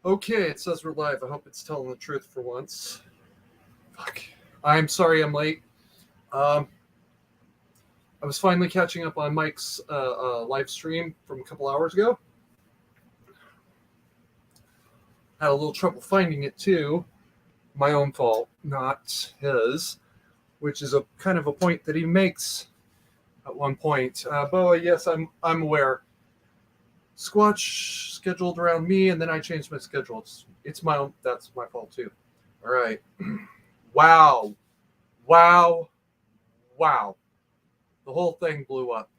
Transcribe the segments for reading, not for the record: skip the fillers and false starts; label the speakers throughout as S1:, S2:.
S1: Okay, it says we're live. I hope it's telling the truth for once. Fuck. I'm sorry I'm late. Um, I was finally catching up on Mike's live stream from a couple hours ago. Had a little trouble finding it too. My own fault, not his, which is a kind of a point that he makes at one point. Boa, yes, I'm aware. Squatch scheduled around me, and then I changed my schedule. It's my own. That's my fault too. All right. Wow. Wow. Wow. The whole thing blew up.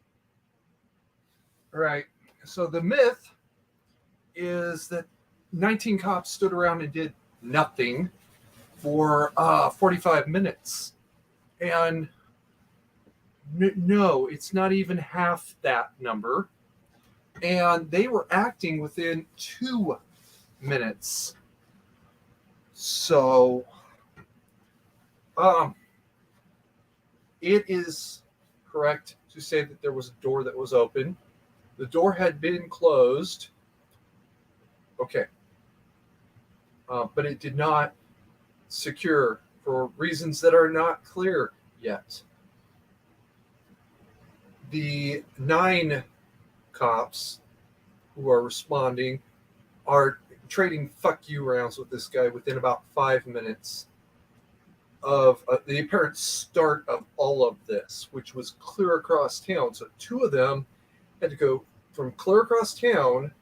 S1: All right. So the myth is that 19 cops stood around and did nothing for 45 minutes. And no, it's not even half that number. And they were acting within 2 minutes. So it is correct to say that there was a door that was open. The door had been closed. Okay. But it did not secure for reasons that are not clear yet. The 9 cops who are responding are trading fuck you rounds with this guy within about 5 minutes of the apparent start of all of this, which was clear across town. So 2 of them had to go from clear across town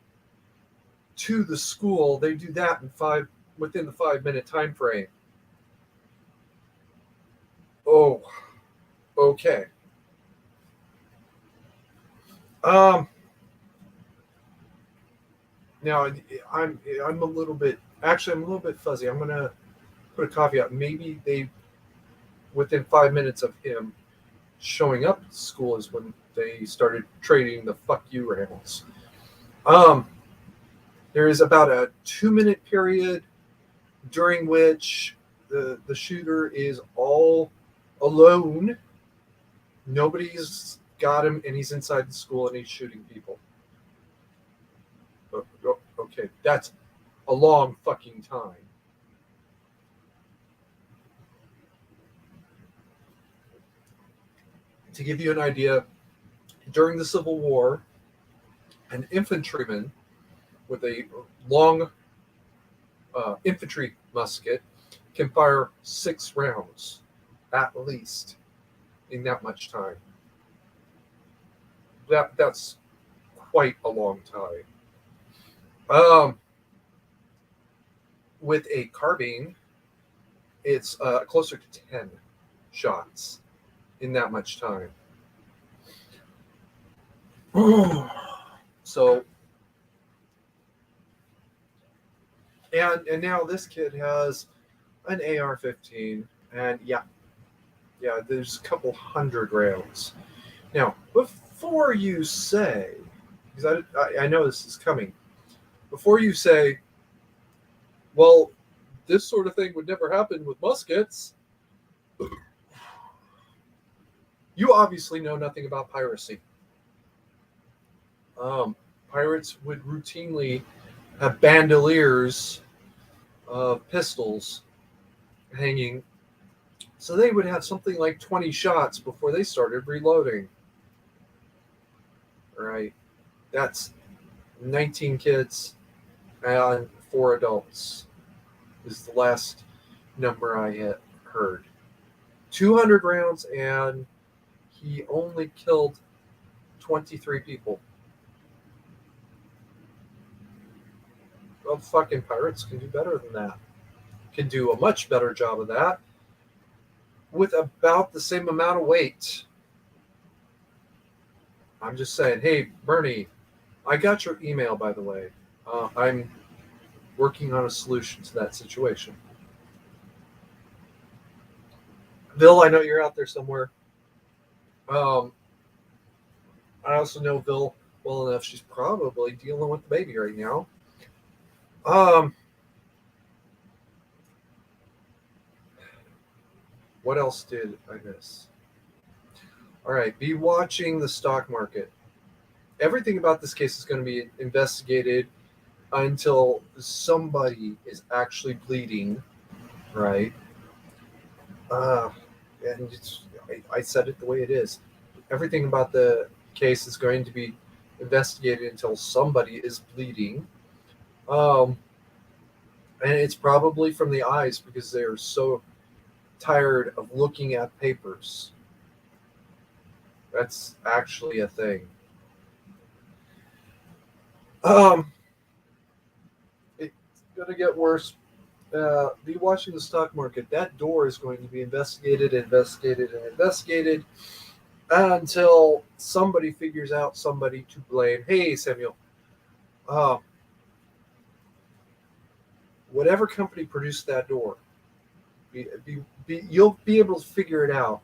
S1: to the school. They do that within the 5-minute time frame. Oh, okay. Now I'm a little bit fuzzy. I'm gonna put a caveat. Maybe they within 5 minutes of him showing up at school is when they started trading the fuck you rounds. There is about a 2-minute period during which the shooter is all alone. Nobody's got him, and he's inside the school and he's shooting people. Okay, that's a long fucking time. To give you an idea, during the Civil War, an infantryman with a long infantry musket can fire 6 rounds, at least, in that much time. That's quite a long time. With a carbine, it's closer to 10 shots in that much time. So, and now this kid has an AR-15, and yeah, there's a couple hundred rounds. Now, before you say, because I know this is coming, before you say, well, this sort of thing would never happen with muskets, you obviously know nothing about piracy. Pirates would routinely have bandoliers of pistols hanging. So they would have something like 20 shots before they started reloading. All right. That's 19 kids and 4 adults is the last number I had heard. 200 rounds, and he only killed 23 people. Well, fucking pirates can do better than that. Can do a much better job of that with about the same amount of weight. I'm just saying, hey, Bernie, I got your email, by the way. I'm working on a solution to that situation. Bill, I know you're out there somewhere. I also know Bill well enough. She's probably dealing with the baby right now. What else did I miss? All right, be watching the stock market. Everything about this case is going to be investigated. until somebody is actually bleeding, right? Uh, and I said it the way it is. Everything about the case is going to be investigated until somebody is bleeding. Um, and it's probably from the eyes because they're so tired of looking at papers. That's actually a thing. Um, it's going to get worse. Be watching the stock market. That door is going to be investigated, investigated, and investigated until somebody figures out somebody to blame. Hey, Samuel, uh, whatever company produced that door, you'll be able to figure it out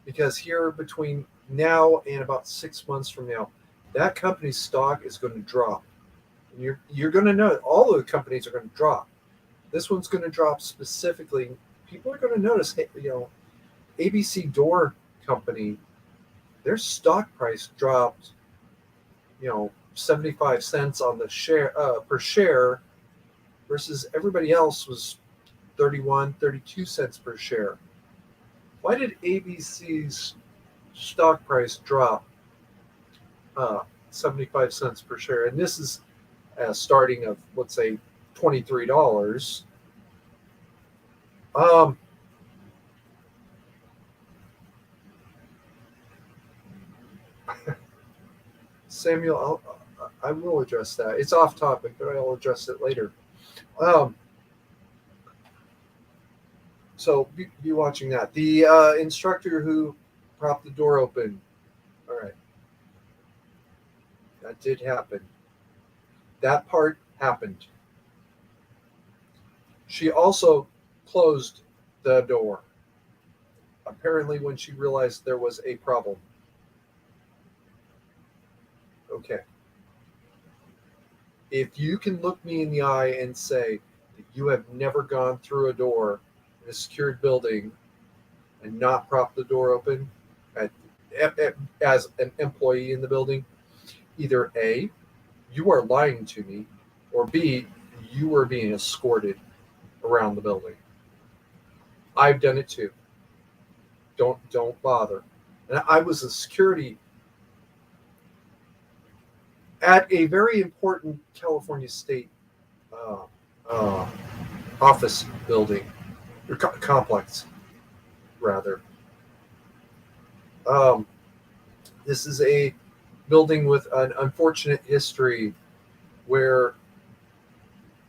S1: because here between now and about 6 months from now, that company's stock is going to drop. And you're going to know all of the companies are going to drop. This one's going to drop specifically. People are going to notice, hey, ABC Door Company, their stock price dropped, 75 cents on the share per share versus everybody else was 31, 32 cents per share. Why did ABC's stock price drop 75 cents per share? And this is starting of, let's say, $23. Um, Samuel, I will address that. It's off topic, but I'll address it later. Um, so be watching that. The instructor who propped the door open. All right, that did happen. That part happened. She also closed the door, apparently, when she realized there was a problem. Okay. If you can look me in the eye and say that you have never gone through a door in a secured building and not propped the door open at, as an employee in the building, either A, you are lying to me, or B, you are being escorted around the building. I've done it too. Don't bother. And I was a security at a very important California state uh, uh, office building or complex, rather. Um, this is a building with an unfortunate history where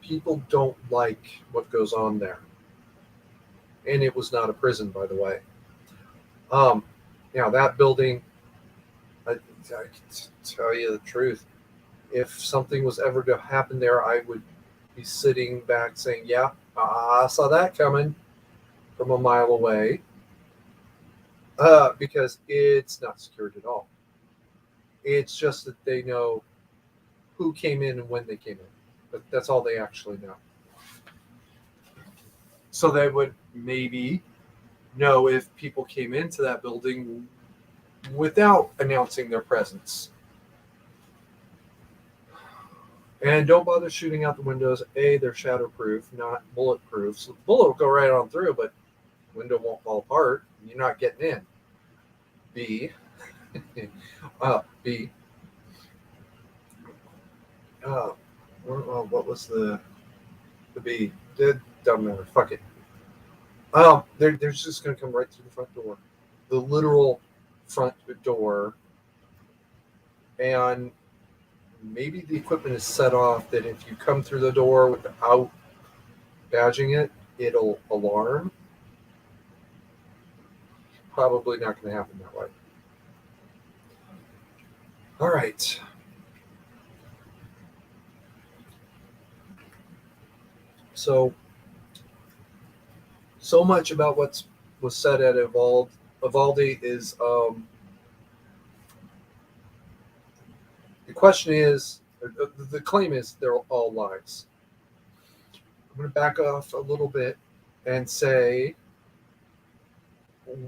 S1: people don't like what goes on there, and it was not a prison, by the way. Um, Now that building, I can tell you the truth. If something was ever to happen there, I would be sitting back saying, "Yeah, I saw that coming from a mile away," because it's not secured at all. It's just that they know who came in and when they came in, but that's all they actually know. So they would maybe know if people came into that building without announcing their presence. And don't bother shooting out the windows. A, they're shatterproof, not bulletproof. So the bullet will go right on through, but the window won't fall apart. You're not getting in. B, B, uh, what was the B? It doesn't matter. Fuck it. They're just going to come right through the front door, the literal front door, and maybe the equipment is set off that if you come through the door without badging it, it'll alarm. Probably not going to happen that way. All right. So much about what was said at Evaldi is the question is, the claim is they're all lies. I'm going to back off a little bit and say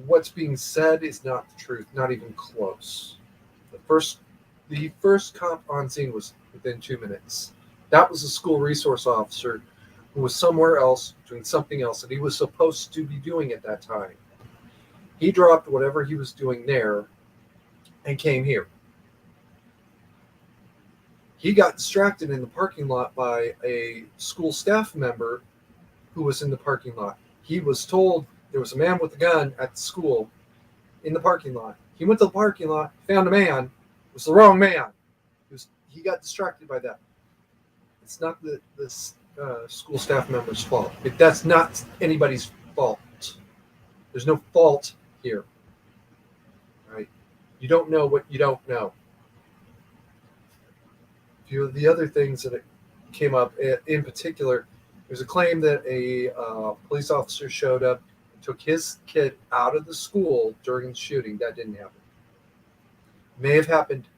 S1: what's being said is not the truth, not even close. The first cop on scene was within 2 minutes. That was a school resource officer who was somewhere else doing something else that he was supposed to be doing at that time. He dropped whatever he was doing there and came here. He got distracted in the parking lot by a school staff member who was in the parking lot. He was told there was a man with a gun at the school in the parking lot. He went to the parking lot, found a man. It was the wrong man. He got distracted by that. It's not the school staff member's fault. That's not anybody's fault. There's no fault here. Right? You don't know what you don't know. A few of the other things that came up, in particular, there's a claim that a police officer showed up and took his kid out of the school during the shooting. That didn't happen. It may have happened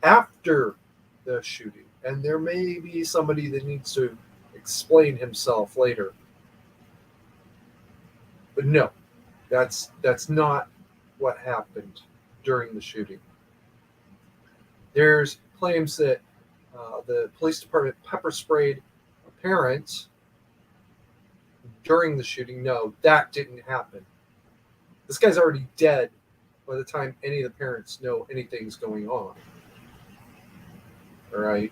S1: after the shooting, and there may be somebody that needs to explain himself later. But no, that's not what happened during the shooting. There's claims that the police department pepper sprayed a parent during the shooting. No, that didn't happen. This guy's already dead by the time any of the parents know anything's going on. All right.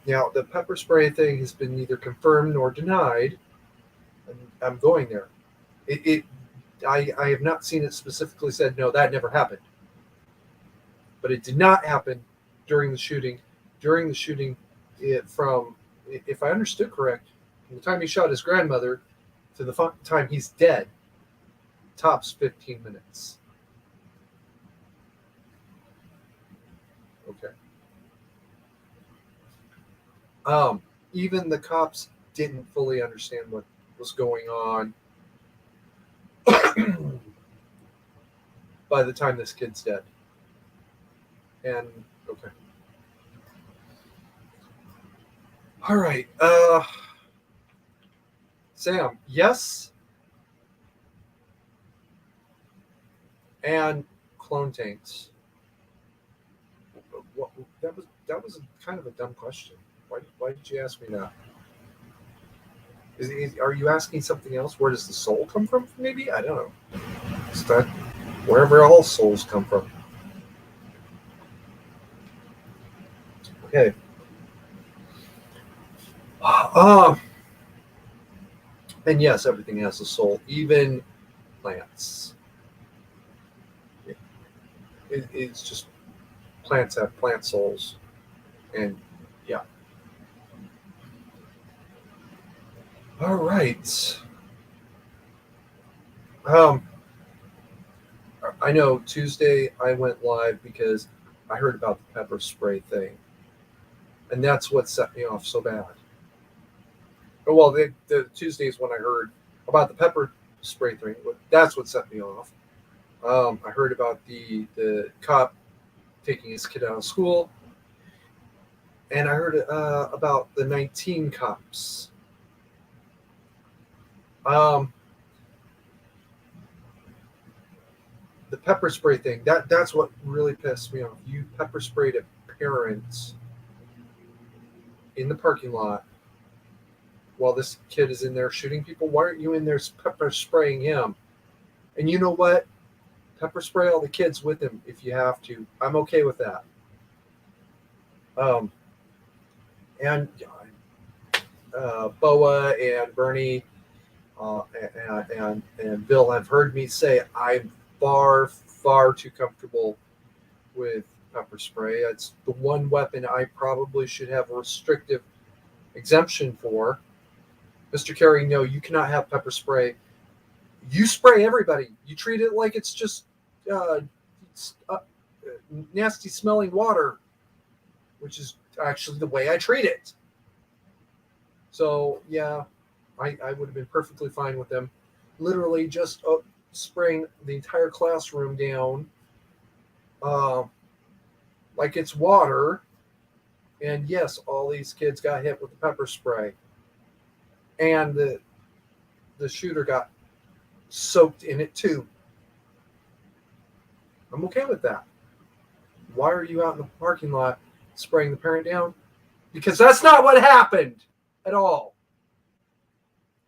S1: Now, the pepper spray thing has been neither confirmed nor denied. I'm going there. I have not seen it specifically said, no, that never happened. But it did not happen during the shooting. During the shooting, if I understood correct, from the time he shot his grandmother to the time he's dead, tops 15 minutes. Okay. Even the cops didn't fully understand what was going on by the time this kid's dead. And okay. All right. Sam, yes. And clone tanks. That was kind of a dumb question. Why did you ask me that? Are you asking something else? Where does the soul come from? Maybe? I don't know. Is that wherever all souls come from? Okay. And yes, everything has a soul, even plants. It's just plants have plant souls. And yeah. All right. I know Tuesday I went live because I heard about the pepper spray thing. And that's what set me off so bad. Well, the Tuesday is when I heard about the pepper spray thing. That's what set me off. I heard about the cop taking his kid out of school. And I heard about the 19 cops. The pepper spray thing, that's what really pissed me off. You pepper sprayed a parent in the parking lot while this kid is in there shooting people. Why aren't you in there pepper spraying him? And you know what? Pepper spray all the kids with him if you have to. I'm okay with that. And Boa and Bernie and Bill have heard me say I'm far too comfortable with pepper spray. It's the one weapon I probably should have a restrictive exemption for. Mr. Kerry, no, you cannot have pepper spray. You spray everybody. You treat it like it's just nasty smelling water, which is actually the way I treat it. So, yeah, I would have been perfectly fine with them. Literally just spraying the entire classroom down like it's water. And yes, all these kids got hit with the pepper spray. And the shooter got soaked in it too. I'm okay with that. Why are you out in the parking lot spraying the parent down? Because that's not what happened at all.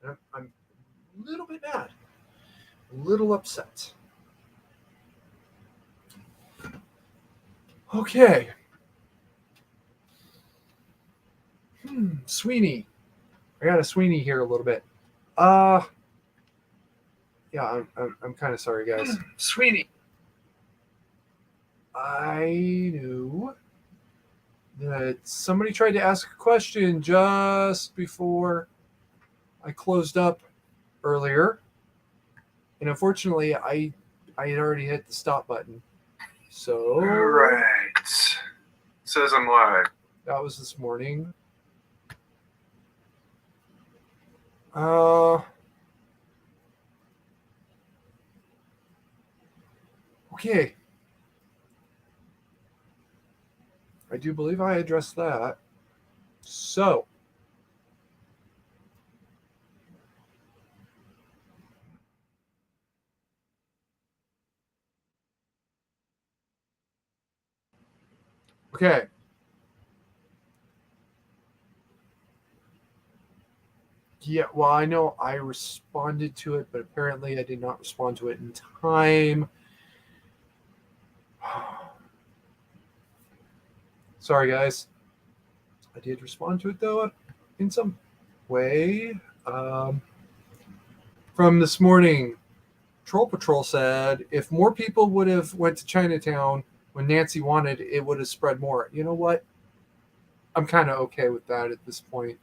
S1: And I'm a little bit mad, a little upset. Okay. Sweeney. I got a Sweeney here a little bit. Yeah, I'm kind of sorry, guys.
S2: Sweeney.
S1: I knew that somebody tried to ask a question just before I closed up earlier, and unfortunately, I had already hit the stop button. So
S2: Right. Says I'm live.
S1: that was this morning. Okay. I do believe I addressed that. So, okay. Yeah, well, I know I responded to it, but apparently I did not respond to it in time. Sorry, guys. I did respond to it, though, in some way. From this morning, Troll Patrol said, if more people would have went to Chinatown when Nancy wanted, it would have spread more. You know what? I'm kind of okay with that at this point.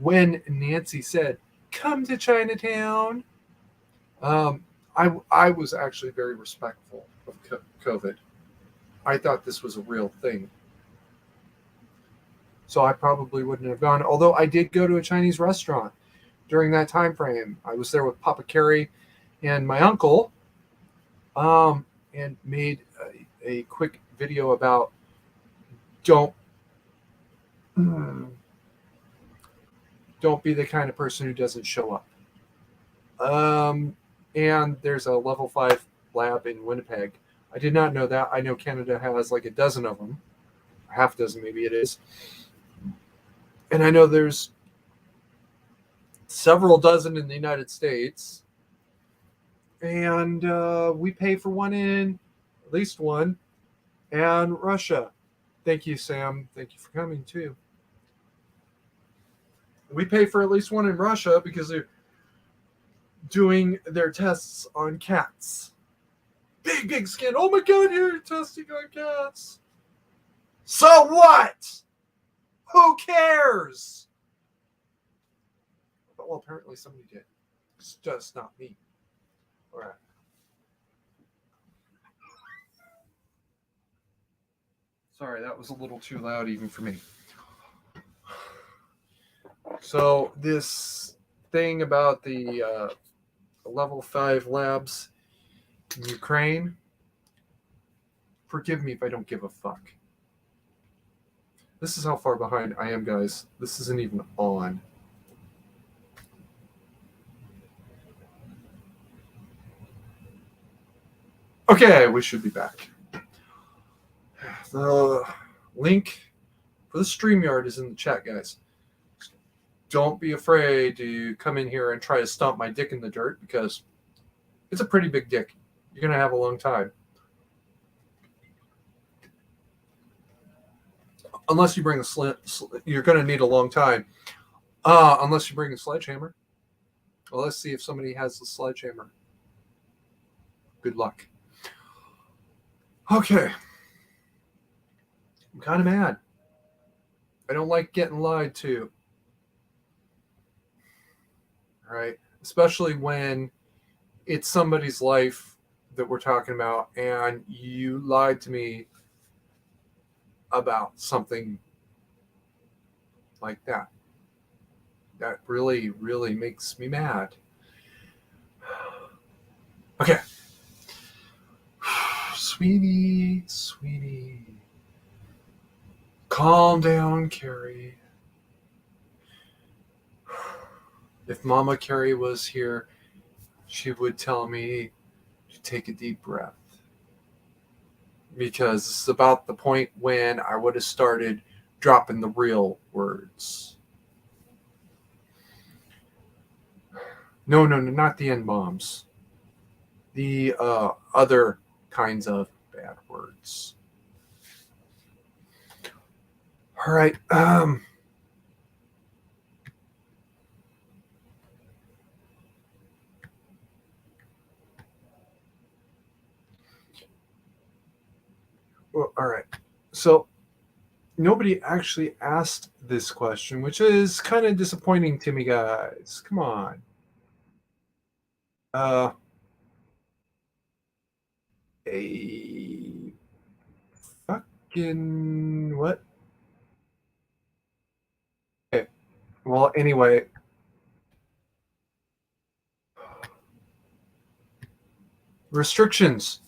S1: When Nancy said, come to Chinatown, I was actually very respectful of COVID. I thought this was a real thing. So I probably wouldn't have gone, although I did go to a Chinese restaurant during that time frame. I was there with Papa Carrie and my uncle, and made a quick video about don't be the kind of person who doesn't show up. And there's a level 5 lab in Winnipeg. I did not know that. I know Canada has like a dozen of them, half dozen maybe it is. And I know there's several dozen in the United States. And we pay for one in, at least one, and Russia. Thank you, Sam. Thank you for coming, too. We pay for at least one in Russia because they're doing their tests on cats. Big skin. Oh my God, you're testing on cats. So what? Who cares? Well, apparently somebody did. It's just not me. All right. Sorry, that was a little too loud even for me. So this thing about the level 5 labs in Ukraine, forgive me if I don't give a fuck. This is how far behind I am, guys. This isn't even on. Okay, we should be back. The link for the StreamYard is in the chat, guys. Don't be afraid to come in here and try to stomp my dick in the dirt because it's a pretty big dick. You're going to have a long time. Unless you bring you're going to need a long time. Unless you bring a sledgehammer. Well, let's see if somebody has the sledgehammer. Good luck. Okay. I'm kind of mad. I don't like getting lied to. All right. Especially when it's somebody's life that we're talking about and you lied to me about something like that. That really, really makes me mad. Okay. Sweetie. Calm down, Carrie. If Mama Carrie was here, she would tell me to take a deep breath. because this is about the point when I would have started dropping the real words. No, not the N-bombs. The other kinds of bad words. All right. Well, all right. So nobody actually asked this question, which is kind of disappointing to me, guys. Come on. A fucking what? Okay. Well, anyway. Restrictions.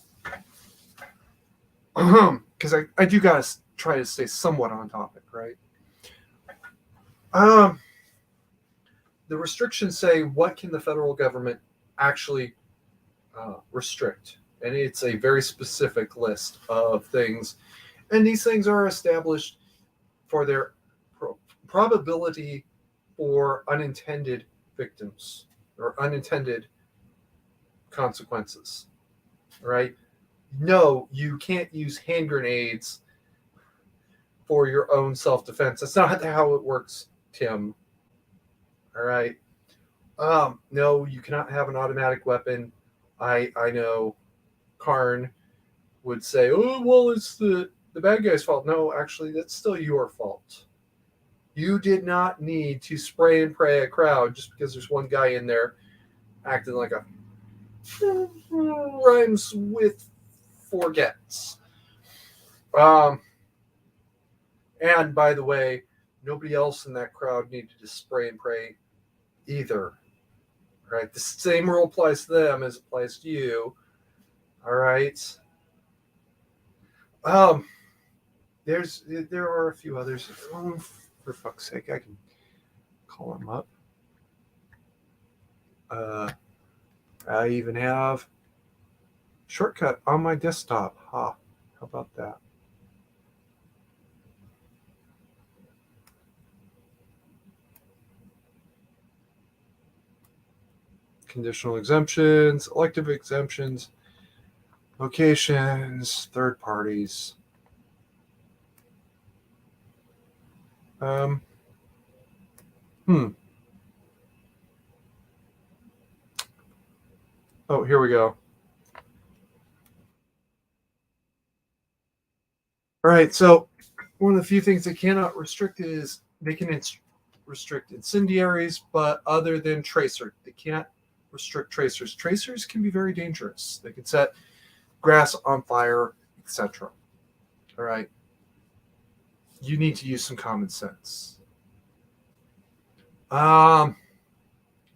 S1: Because I do gotta try to stay somewhat on topic, right? The restrictions say what can the federal government actually restrict, and it's a very specific list of things, and these things are established for their probability for unintended victims or unintended consequences, right? No, you can't use hand grenades for your own self-defense. That's not how it works, Tim. All right. No, you cannot have an automatic weapon. I know Karn would say, oh, well, it's the bad guy's fault. No, actually, that's still your fault. You did not need to spray and pray a crowd just because there's one guy in there acting like a rhymes with forgets. And by the way, nobody else in that crowd needed to spray and pray either. Right? The same rule applies to them as applies to you. All right. There are a few others. For fuck's sake, I can call them up. I even have shortcut on my desktop. How about that? Conditional exemptions, elective exemptions, locations, third parties. Oh, here we go. All right, so one of the few things they cannot restrict is they can restrict incendiaries, but other than tracer, they can't restrict tracers. Tracers can be very dangerous. They can set grass on fire, etc. All right. You need to use some common sense. And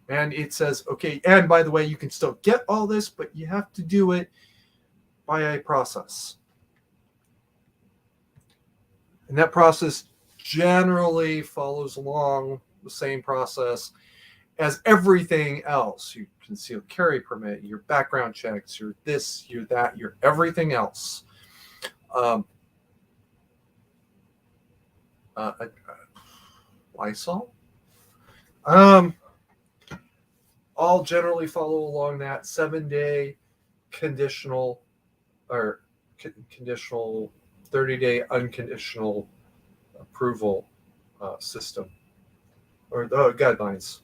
S1: it says, okay, and by the way, you can still get all this, but you have to do it by a process. And that process generally follows along the same process as everything else. Your concealed carry permit, your background checks, your this, your that, your everything else. Lysol? All generally follow along that 7-day conditional or conditional 30-day unconditional approval system or guidelines.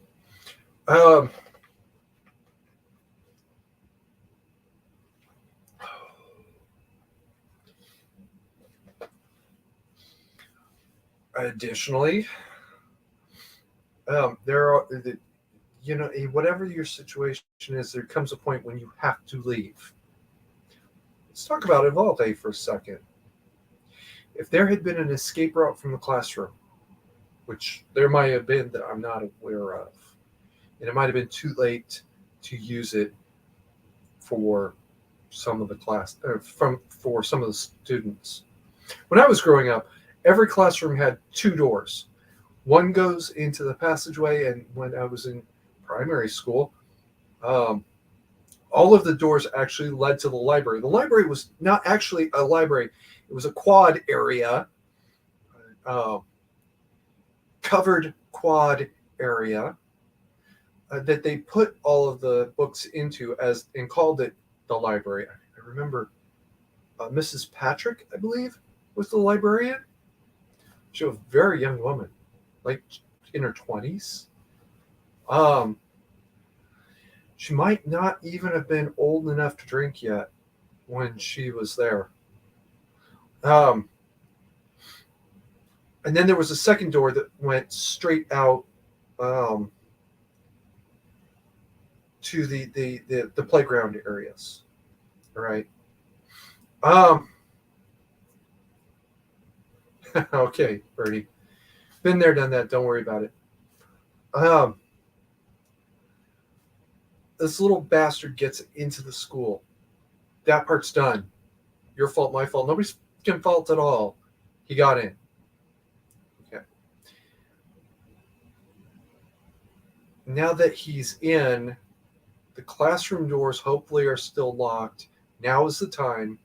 S1: Additionally, there are whatever your situation is, there comes a point when you have to leave. Let's talk about Uvalde for a second. If there had been an escape route from the classroom, which there might have been that I'm not aware of, and it might have been too late to use it for some of the class, for some of the students. When I was growing up, every classroom had 2 doors. One goes into the passageway, and when I was in primary school, all of the doors actually led to the library. The library was not actually a library. It was a quad area, uh, covered quad area that they put all of the books into and called it the library. I remember Mrs. Patrick, I believe, was the librarian. She was a very young woman, like in her 20s. She might not even have been old enough to drink yet when she was there. And then there was a second door that went straight out to the playground areas. All right. Okay, Bertie. Been there, done that. Don't worry about it. This little bastard gets into the school. That part's done. Your fault, my fault. Nobody's fucking fault at all. He got in. Okay. Now that he's in, the classroom doors hopefully are still locked. Now is the time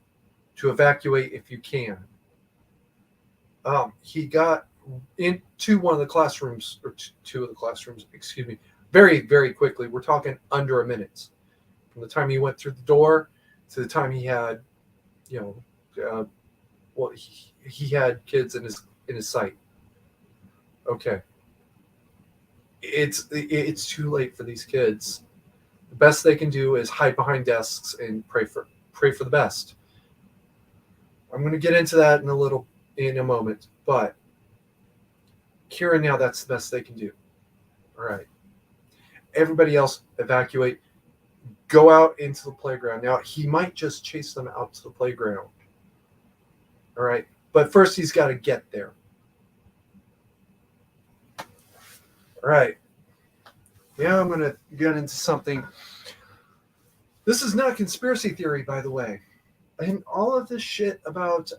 S1: to evacuate if you can. He got into one of the classrooms, or two of the classrooms, excuse me, very, very quickly. We're talking under a minute. From the time he went through the door to the time he had, he had kids in his sight. Okay. It's too late for these kids. The best they can do is hide behind desks and pray for the best. I'm going to get into that in a moment, but here and now, that's the best they can do. All right. Everybody else evacuate. Go out into the playground. Now, he might just chase them out to the playground. All right. But first, he's got to get there. All right. Now I'm going to get into something. This is not conspiracy theory, by the way. And all of this shit about...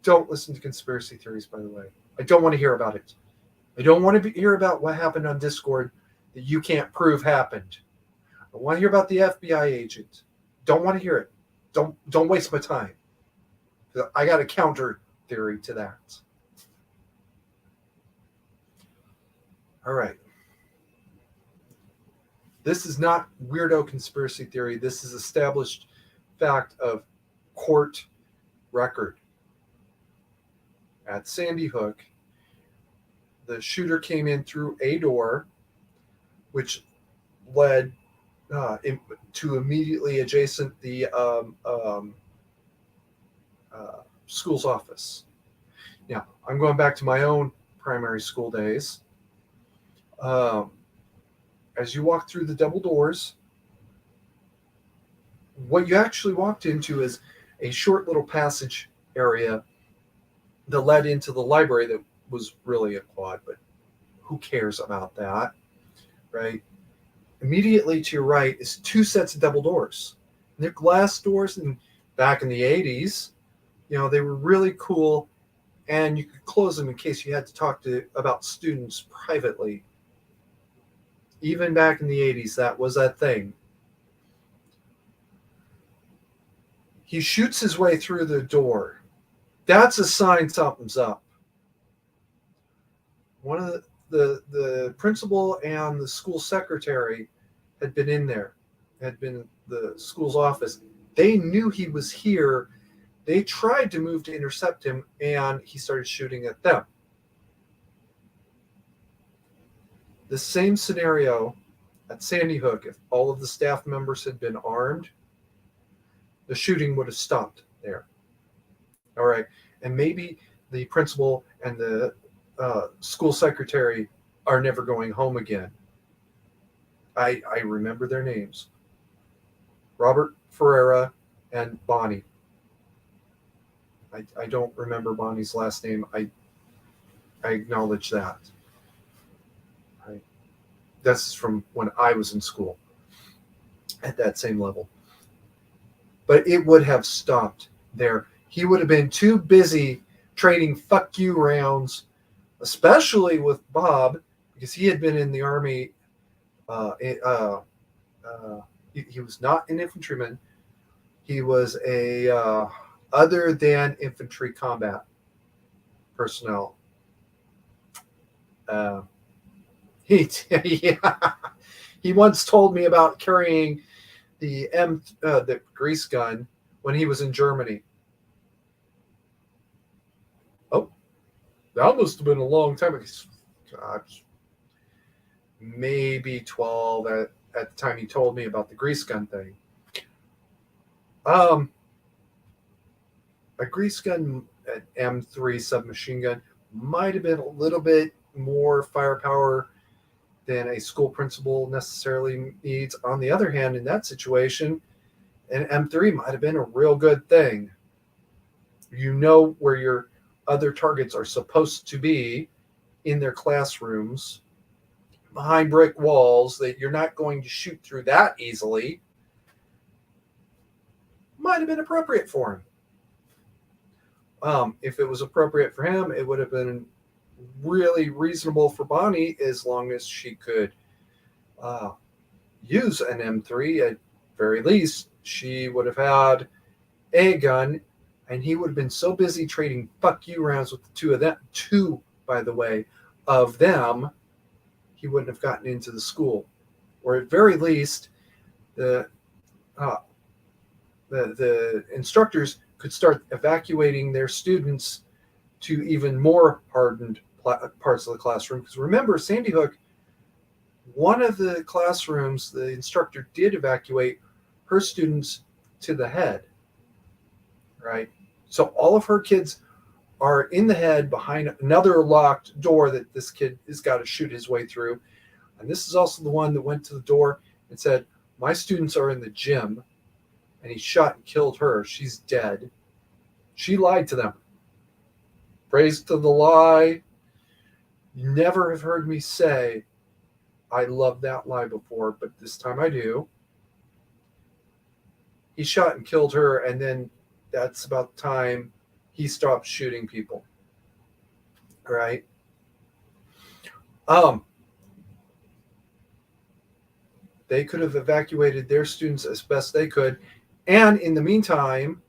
S1: don't listen to conspiracy theories, by the way. I don't want to hear about it. I don't want to hear about what happened on Discord that you can't prove happened. I want to hear about the FBI agent. Don't want to hear it. Don't waste my time. I got a counter theory to that. All right. This is not weirdo conspiracy theory. This is established fact of court record. At Sandy Hook, the shooter came in through a door, which led to immediately adjacent the school's office. Now, I'm going back to my own primary school days. As you walk through the double doors, what you actually walked into is a short little passage area that led into the library that was really a quad, but who cares about that, right? Immediately to your right is two sets of double doors. And they're glass doors, and back in the 80s, they were really cool, and you could close them in case you had to talk about students privately. Even back in the 80s, that was a thing. He shoots his way through the door. That's a sign something's up. One of the principal and the school secretary had been in there, had been in the school's office. They knew he was here. They tried to move to intercept him, and he started shooting at them. The same scenario at Sandy Hook, if all of the staff members had been armed, the shooting would have stopped there. All right. And maybe the principal and the school secretary are never going home again. I remember their names. Robert Ferreira and Bonnie. I don't remember Bonnie's last name. I acknowledge that. Right. That's from when I was in school at that same level. But it would have stopped there. He would have been too busy trading fuck you rounds, especially with Bob, because he had been in the Army He was not an infantryman. He was a other than infantry combat personnel. Uh, yeah, he once told me about carrying the grease gun when he was in Germany. Oh, that must have been a long time ago. God, maybe 12 at the time he told me about the grease gun thing. Um, a grease gun, an M3 submachine gun, might have been a little bit more firepower than a school principal necessarily needs. On the other hand, in that situation, an M3 might have been a real good thing. You know where your other targets are supposed to be in their classrooms, behind brick walls, that you're not going to shoot through that easily. Might have been appropriate for him. If it was appropriate for him, it would have been really reasonable for Bonnie, as long as she could use an M3. At very least, she would have had a gun, and he would have been so busy trading fuck you rounds with the two of them, by the way, of them, he wouldn't have gotten into the school. Or at very least, the instructors could start evacuating their students to even more hardened parts of the classroom. Because remember, Sandy Hook, one of the classrooms, the instructor did evacuate her students to the head, right? So all of her kids are in the head behind another locked door that this kid has got to shoot his way through. And this is also the one that went to the door and said, my students are in the gym. And he shot and killed her. She's dead. She lied to them. Praise to the lie. You never have heard me say, I love that lie before, but this time I do. He shot and killed her, and then that's about the time he stopped shooting people. All right. They could have evacuated their students as best they could, and in the meantime,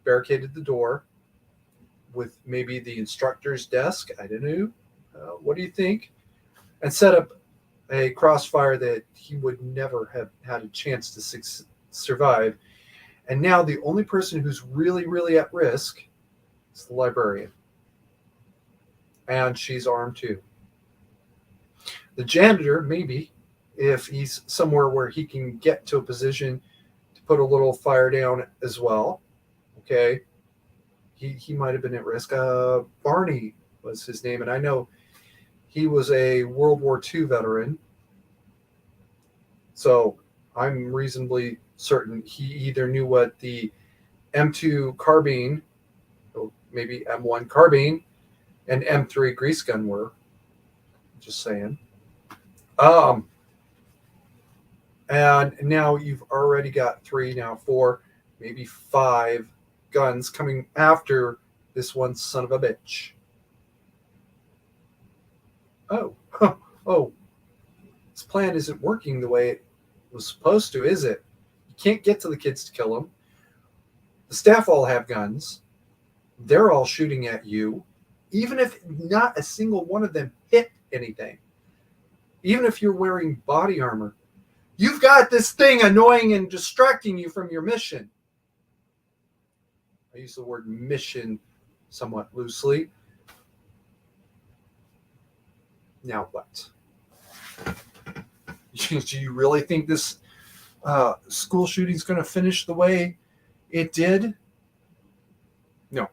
S1: barricaded the door with maybe the instructor's desk. I don't know. What do you think? And set up a crossfire that he would never have had a chance to survive. And now the only person who's really, really at risk is the librarian. And she's armed too. The janitor, maybe, if he's somewhere where he can get to a position to put a little fire down as well. Okay. He might have been at risk. Barney was his name. And I know he was a World War II veteran. So I'm reasonably certain he either knew what the M2 carbine, or maybe M1 carbine, and M3 grease gun were. Just saying. And now you've already got 3, now 4, maybe 5 guns coming after this one son of a bitch. Oh, this plan isn't working the way it was supposed to, is it? You can't get to the kids to kill them. The staff all have guns. They're all shooting at you. Even if not a single one of them hit anything. Even if you're wearing body armor. You've got this thing annoying and distracting you from your mission. I use the word mission somewhat loosely. Now what? Do you really think this school shooting is going to finish the way it did? No.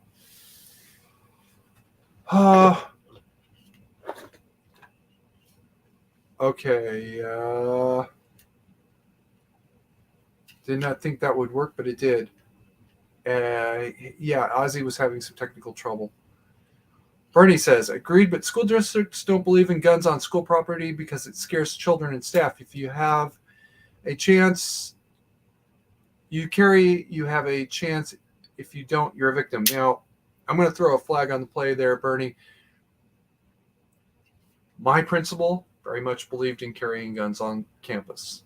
S1: Okay. Did not think that would work, but it did. Yeah, Ozzy was having some technical trouble. Bernie says, agreed, but school districts don't believe in guns on school property because it scares children and staff. If you have a chance, you carry, you have a chance. If you don't, you're a victim. Now, I'm going to throw a flag on the play there, Bernie. My principal very much believed in carrying guns on campus.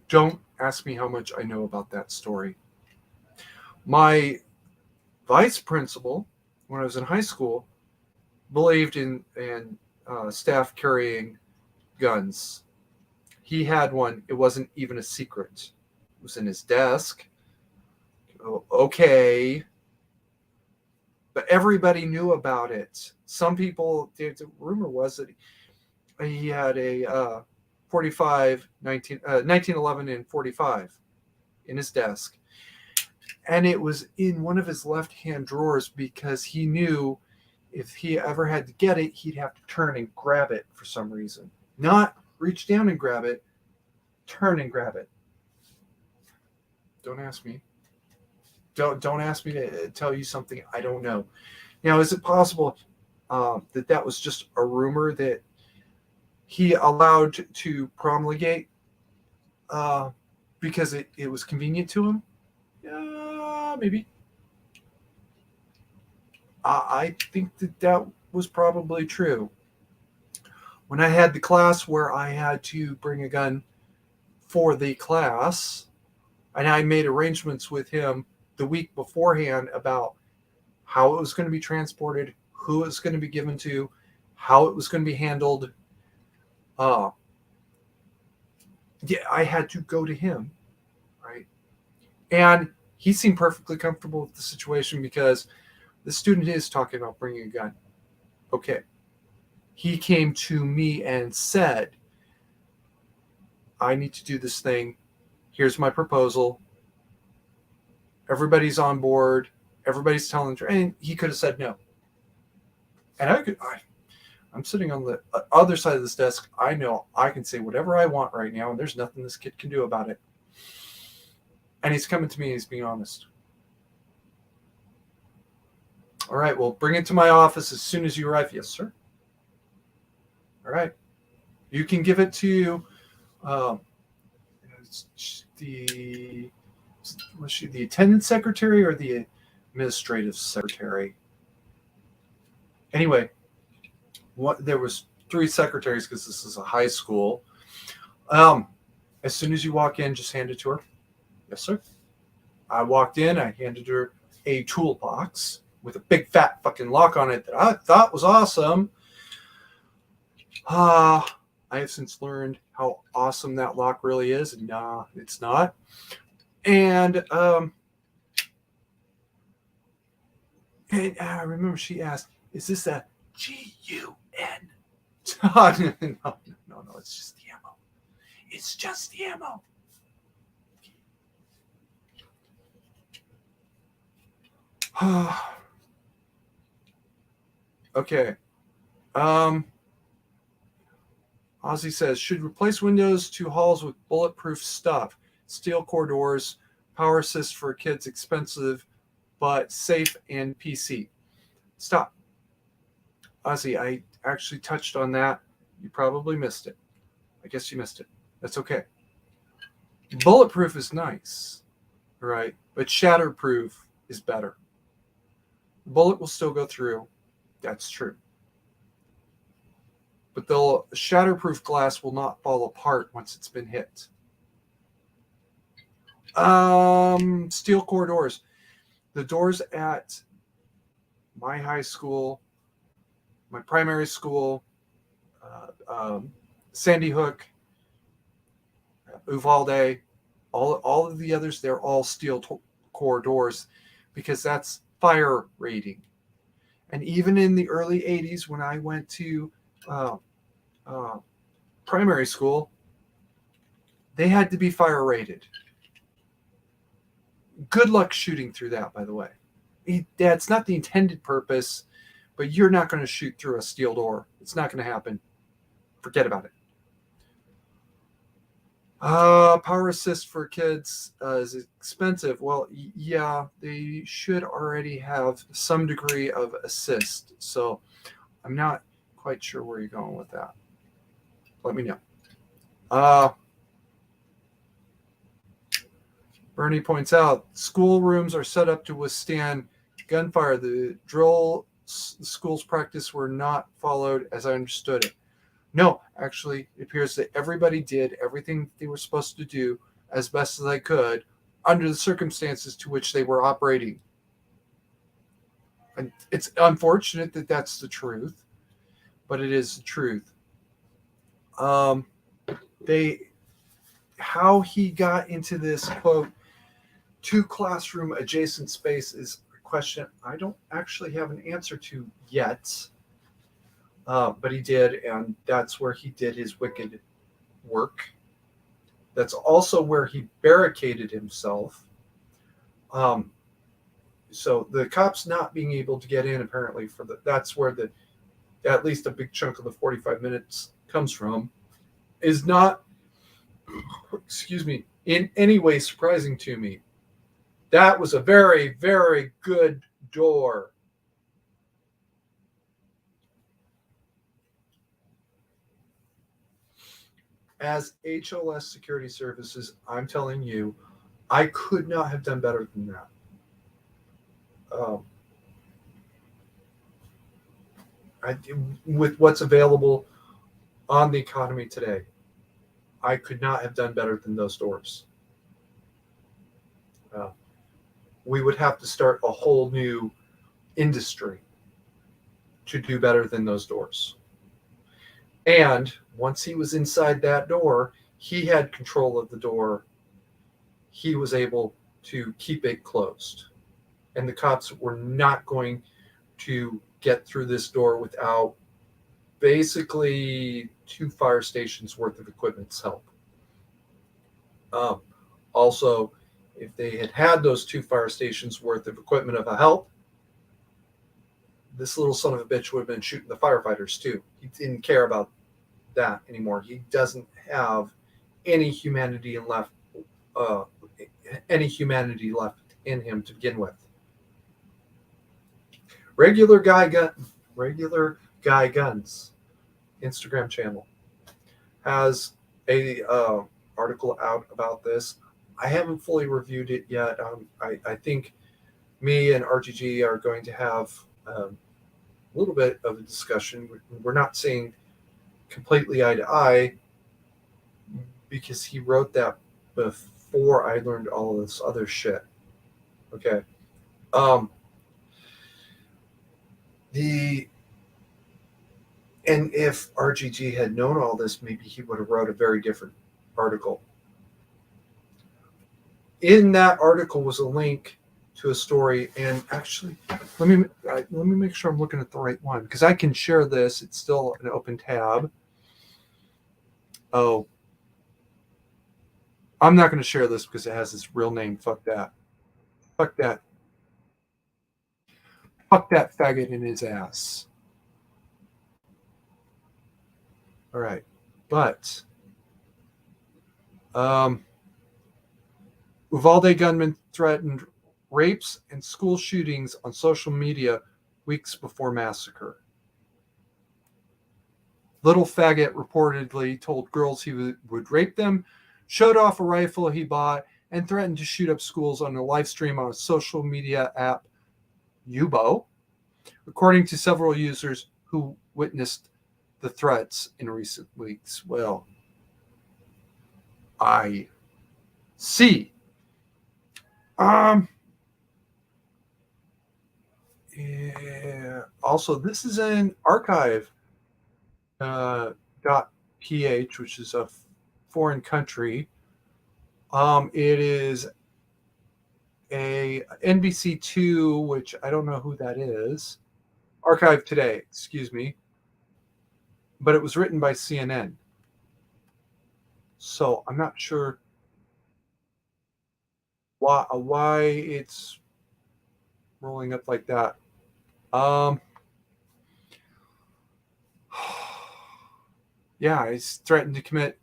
S1: Don't ask me how much I know about that story. My vice principal, when I was in high school, believed in staff carrying guns. He had one. It wasn't even a secret. It was in his desk. Oh, okay. But everybody knew about it. Some people, the rumor was that he had a 1911 and 45 in his desk. And it was in one of his left-hand drawers because he knew if he ever had to get it, he'd have to turn and grab it for some reason. Not reach down and grab it, turn and grab it. Don't ask me. Don't ask me to tell you something I don't know. Now, is it possible that was just a rumor that he allowed to promulgate because it was convenient to him? Maybe. I think that was probably true. When I had the class where I had to bring a gun for the class, and I made arrangements with him the week beforehand about how it was going to be transported, who it was going to be given to, how it was going to be handled. I had to go to him, right? And he seemed perfectly comfortable with the situation because the student is talking about bringing a gun. Okay. He came to me and said, I need to do this thing. Here's my proposal. Everybody's on board. Everybody's telling him. And he could have said no. And I'm sitting on the other side of this desk. I know I can say whatever I want right now, and there's nothing this kid can do about it. And he's coming to me and he's being honest. All right, well, bring it to my office as soon as you arrive. Yes, sir. All right. You can give it to was she the attendance secretary or the administrative secretary? Anyway, there was 3 secretaries because this is a high school. As soon as you walk in, just hand it to her. Yes, sir. I walked in. I handed her a toolbox with a big fat fucking lock on it that I thought was awesome. I have since learned how awesome that lock really is. Nah, it's not. And I remember she asked, "Is this a GUN?" No, it's just the ammo. It's just the ammo. Okay. Ozzy says, should replace windows to halls with bulletproof stuff. Steel core doors, power assist for kids, expensive, but safe and PC. Stop. Ozzy, I actually touched on that. You probably missed it. I guess you missed it. That's okay. Bulletproof is nice, right? But shatterproof is better. The bullet will still go through. That's true. But the shatterproof glass will not fall apart once it's been hit. Steel core doors. The doors at my high school, my primary school, Sandy Hook, Uvalde, all of the others, they're all steel core doors because that's fire rating. And even in the early 80s when I went to primary school, they had to be fire rated. Good luck shooting through that, by the way. That's not the intended purpose, but you're not going to shoot through a steel door. It's not going to happen. Forget about it. Power assist for kids is expensive. Well, yeah, they should already have some degree of assist. So I'm not quite sure where you're going with that. Let me know. Bernie points out schoolrooms are set up to withstand gunfire. The drill the school's practice were not followed as I understood it. No, actually, it appears that everybody did everything they were supposed to do as best as I could under the circumstances to which they were operating. And it's unfortunate that that's the truth, but it is the truth. How he got into this quote 2 classroom adjacent space is a question I don't actually have an answer to yet. But he did, and that's where he did his wicked work. That's also where he barricaded himself. So the cops not being able to get in, apparently, that's where at least a big chunk of the 45 minutes comes from, is not, excuse me, in any way surprising to me. That was a very, very good door. As HLS Security Services, I'm telling you, I could not have done better than that. With what's available on the economy today, I could not have done better than those doors. We would have to start a whole new industry to do better than those doors. And once he was inside that door, he had control of the door. He was able to keep it closed. And the cops were not going to get through this door without basically 2 fire stations worth of equipment's help. Also, if they had those 2 fire stations worth of equipment of a help, this little son of a bitch would have been shooting the firefighters too. He didn't care about that anymore. He doesn't have any humanity left in him to begin with. Regular Guy Guns Instagram channel has a article out about this. I haven't fully reviewed it yet. I think me and RGG are going to have a little bit of a discussion. We're not seeing completely eye to eye because he wrote that before I learned all of this other shit. Okay. And if RGG had known all this, maybe he would have wrote a very different article. In that article was a link to a story, and actually, let me make sure I'm looking at the right one, because I can share this. It's still an open tab. Oh, I'm not going to share this because it has this real name. Fuck that. Fuck that. Fuck that faggot in his ass. All right, but Uvalde gunman threatened rapes and school shootings on social media weeks before massacre. Little faggot reportedly told girls he would rape them, showed off a rifle he bought, and threatened to shoot up schools on a live stream on a social media app, Yubo, according to several users who witnessed the threats in recent weeks. Well, I see. Yeah. Also, this is an archive .ph, which is a foreign country. It is a NBC2, which I don't know who that is. Archive Today, excuse me. But it was written by CNN. So I'm not sure why it's rolling up like that. Yeah, he's threatened to commit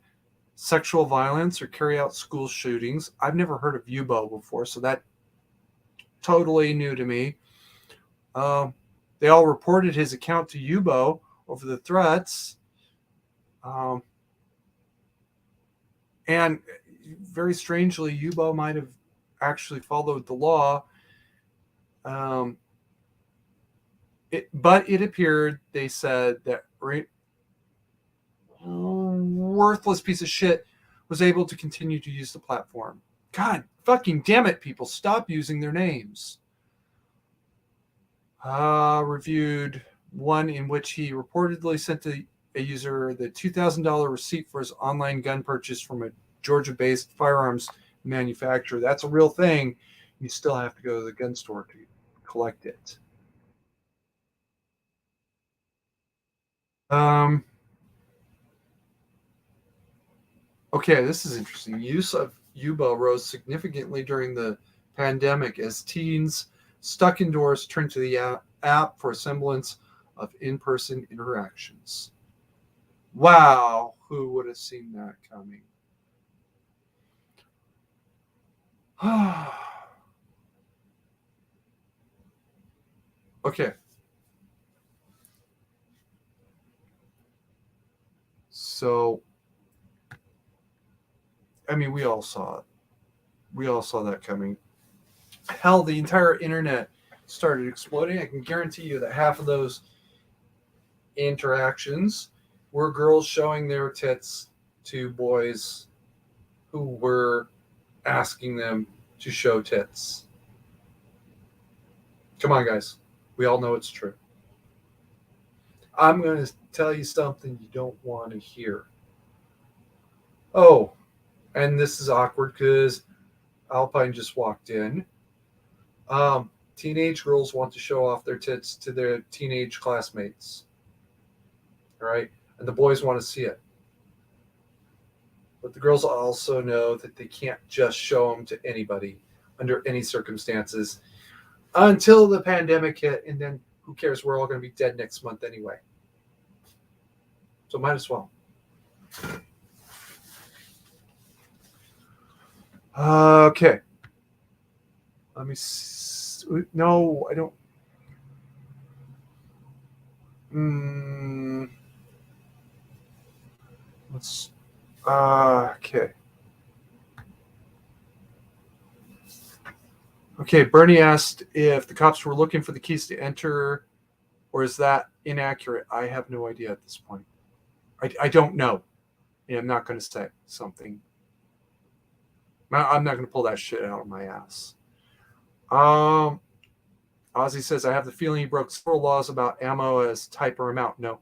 S1: sexual violence or carry out school shootings. I've never heard of Yubo before, so that totally new to me. They all reported his account to Yubo over the threats. And very strangely, Yubo might have actually followed the law. But it appeared, they said, that worthless piece of shit was able to continue to use the platform. God fucking damn it, people. Stop using their names. Reviewed one in which he reportedly sent a user the $2,000 receipt for his online gun purchase from a Georgia-based firearms manufacturer. That's a real thing. You still have to go to the gun store to collect it. Okay, this is interesting. Use of Yuba rose significantly during the pandemic as teens stuck indoors turned to the app for a semblance of in-person interactions. Wow, who would have seen that coming? Okay. So, I mean, we all saw it. We all saw that coming. Hell, the entire internet started exploding. I can guarantee you that half of those interactions were girls showing their tits to boys who were asking them to show tits. Come on, guys. We all know it's true. I'm going to tell you something you don't want to hear. Oh, and this is awkward because Alpine just walked in. Teenage girls want to show off their tits to their teenage classmates. All right? And the boys want to see it. But the girls also know that they can't just show them to anybody under any circumstances until the pandemic hit, and then who cares? We're all going to be dead next month anyway. So might as well. Okay. Let me no, I don't. Let's. Okay. Okay, Bernie asked if the cops were looking for the keys to enter, or is that inaccurate? I have no idea at this point. I don't know. Yeah, I'm not going to say something. I'm not going to pull that shit out of my ass. Ozzy says, I have the feeling he broke several laws about ammo as type or amount. No.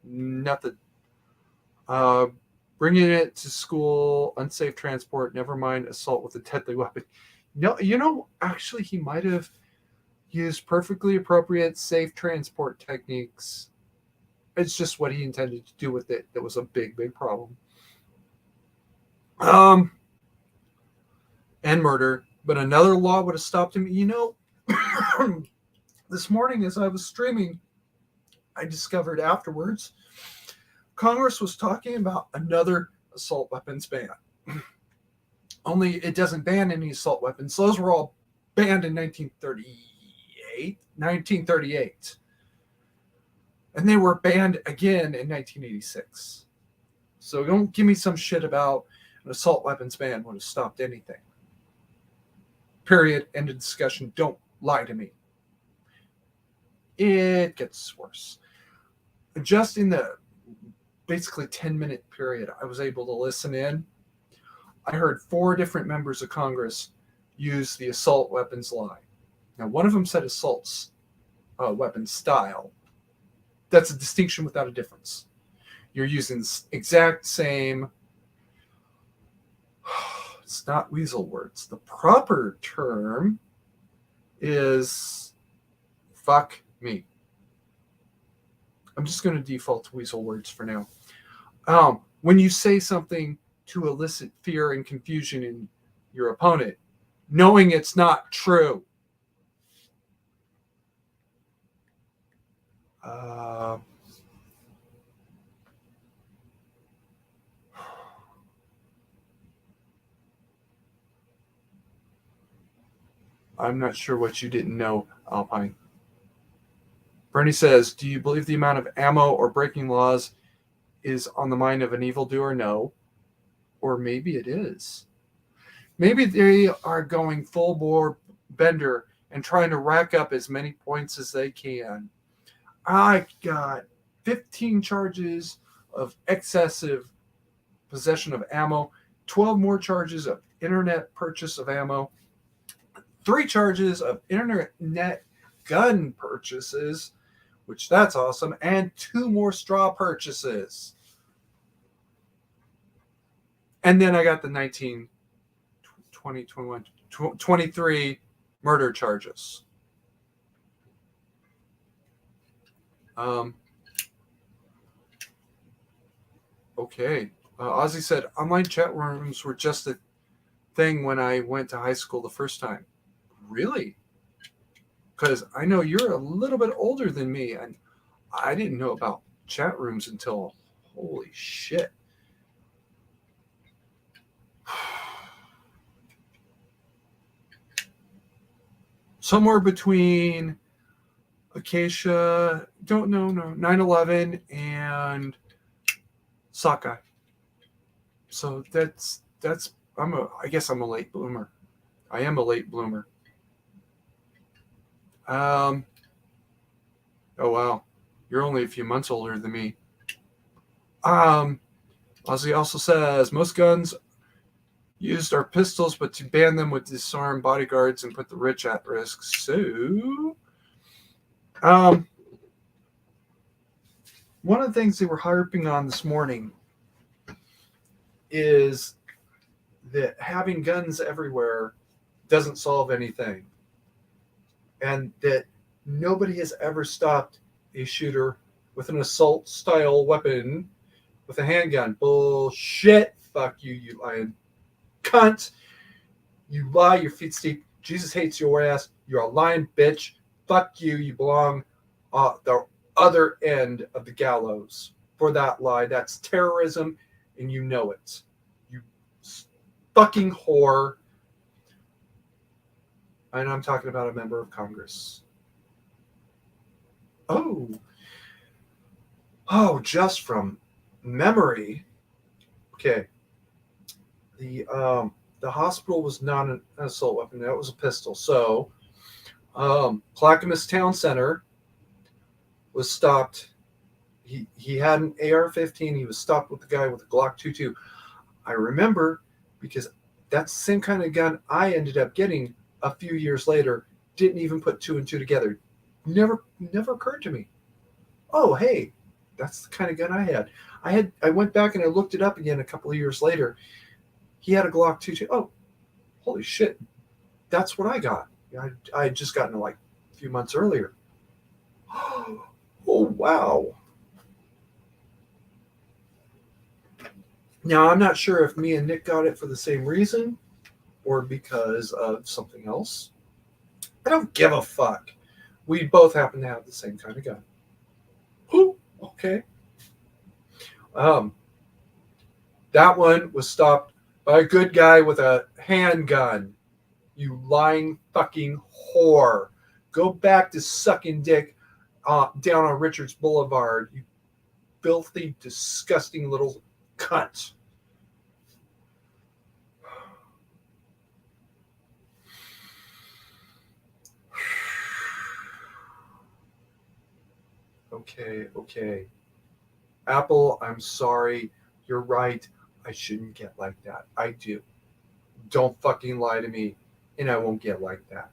S1: Nothing. Bringing it to school, unsafe transport, never mind assault with a deadly weapon. No, actually, he might have used perfectly appropriate safe transport techniques. It's just what he intended to do with it that was a big, big problem. And murder. But another law would have stopped him. This morning as I was streaming, I discovered afterwards Congress was talking about another assault weapons ban. Only it doesn't ban any assault weapons. Those were all banned in 1938. And they were banned again in 1986. So don't give me some shit about an assault weapons ban would have stopped anything. Period. End of discussion. Don't lie to me. It gets worse. Just in the basically 10-minute period I was able to listen in, I heard 4 different members of Congress use the assault weapons lie. Now, one of them said assault weapon style. That's a distinction without a difference. You're using the exact same. It's not weasel words. The proper term is fuck me. I'm just going to default to weasel words for now. When you say something to elicit fear and confusion in your opponent, knowing it's not true. I'm not sure what you didn't know, Alpine. Bernie says, do you believe the amount of ammo or breaking laws is on the mind of an evildoer? No. Or maybe it is. Maybe they are going full bore bender and trying to rack up as many points as they can. I got 15 charges of excessive possession of ammo, 12 more charges of internet purchase of ammo, 3 charges of internet gun purchases, which that's awesome, and 2 more straw purchases. And then I got the 19, 20, 21, 23 murder charges. Okay. Ozzy said, online chat rooms were just a thing when I went to high school the first time. Really? Because I know you're a little bit older than me, and I didn't know about chat rooms until, holy shit. Somewhere between Acacia, 9/11 and Sockeye. So I guess I'm a late bloomer. I am a late bloomer. Oh wow. You're only a few months older than me. Ozzy also says most guns used are pistols, but to ban them would disarm bodyguards and put the rich at risk. So one of the things they were harping on this morning is that having guns everywhere doesn't solve anything. And that nobody has ever stopped a shooter with an assault-style weapon with a handgun. Bullshit. Fuck you, you lying cunt. You lie, your feet steep. Jesus hates your ass. You're a lying bitch. Fuck you. You belong the other end of the gallows for that lie. That's terrorism, and you know it. You fucking whore. And I'm talking about a member of Congress. Oh, just from memory. Okay. The hospital was not an assault weapon. That was a pistol. So, Clackamas Town Center was stopped. He had an AR-15. He was stopped with the guy with a Glock 22. I remember because that's the same kind of gun I ended up getting a few years later. Didn't even put 2 and 2 together. Never occurred to me. Oh, hey, that's the kind of gun I had. I went back and I looked it up again a couple of years later. He had a Glock 22. Oh, holy shit. That's what I got. I had just gotten it like a few months earlier. Oh, wow. Now, I'm not sure if me and Nick got it for the same reason or because of something else. I don't give a fuck. We both happen to have the same kind of gun. Ooh, okay. That one was stopped by a good guy with a handgun. You lying fucking whore. Go back to sucking dick down on Richards Boulevard. You filthy, disgusting little cunt. Okay. Apple, I'm sorry. You're right. I shouldn't get like that. I do. Don't fucking lie to me, and I won't get like that.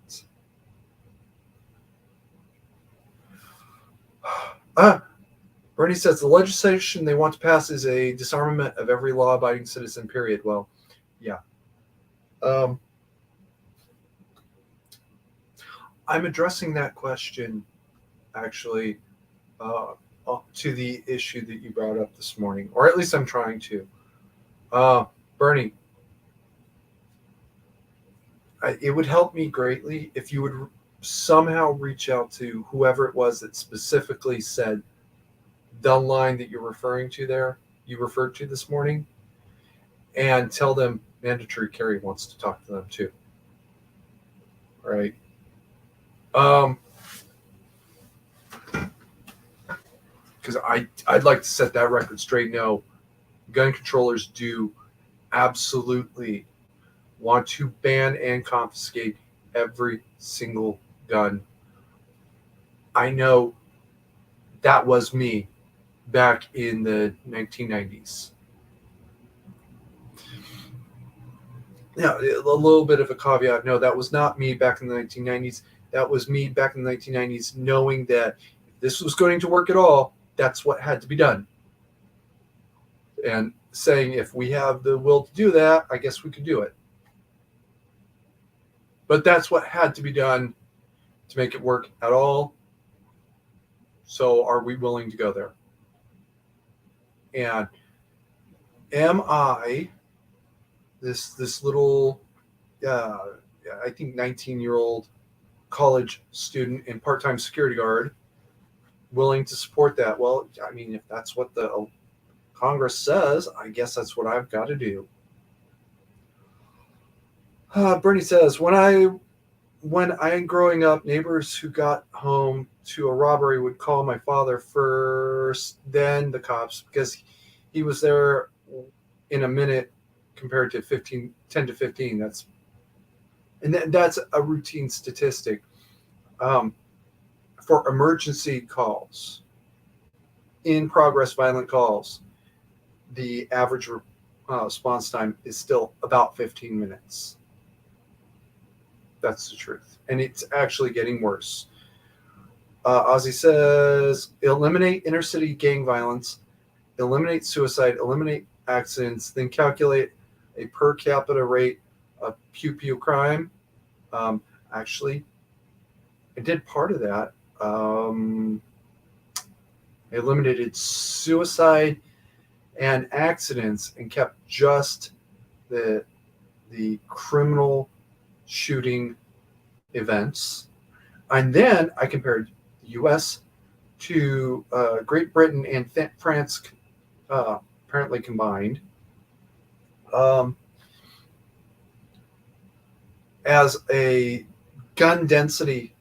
S1: Bernie says the legislation they want to pass is a disarmament of every law-abiding citizen, period. Well, yeah. I'm addressing that question, actually, to the issue that you brought up this morning, or at least I'm trying to. Bernie, it would help me greatly if you would somehow reach out to whoever it was that specifically said the line that you're referring to there, you referred to this morning, and tell them mandatory carry wants to talk to them too. All right. Because I'd like to set that record straight. No, gun controllers do absolutely want to ban and confiscate every single gun. I know that was me back in the 1990s. Now, a little bit of a caveat. No, that was not me back in the 1990s. That was me back in the 1990s, knowing that if this was going to work at all, that's what had to be done. And saying, if we have the will to do that, I guess we could do it. But that's what had to be done to make it work at all. So are we willing to go there? And am I this little, I think 19-year-old college student and part-time security guard willing to support that? Well, I mean, if that's what the Congress says, I guess that's what I've got to do. Bernie says, when I'm growing up, neighbors who got home to a robbery would call my father first, then the cops, because he was there in a minute compared to 10 to 15. That's a routine statistic. For emergency calls, in progress violent calls, the average response time is still about 15 minutes. That's the truth. And it's actually getting worse. Ozzy says, eliminate inner city gang violence, eliminate suicide, eliminate accidents, then calculate a per capita rate of pew-pew crime. Actually, I did part of that. I eliminated suicide and accidents and kept just the criminal shooting events. And then I compared the U.S. to Great Britain and France, apparently combined, as a gun density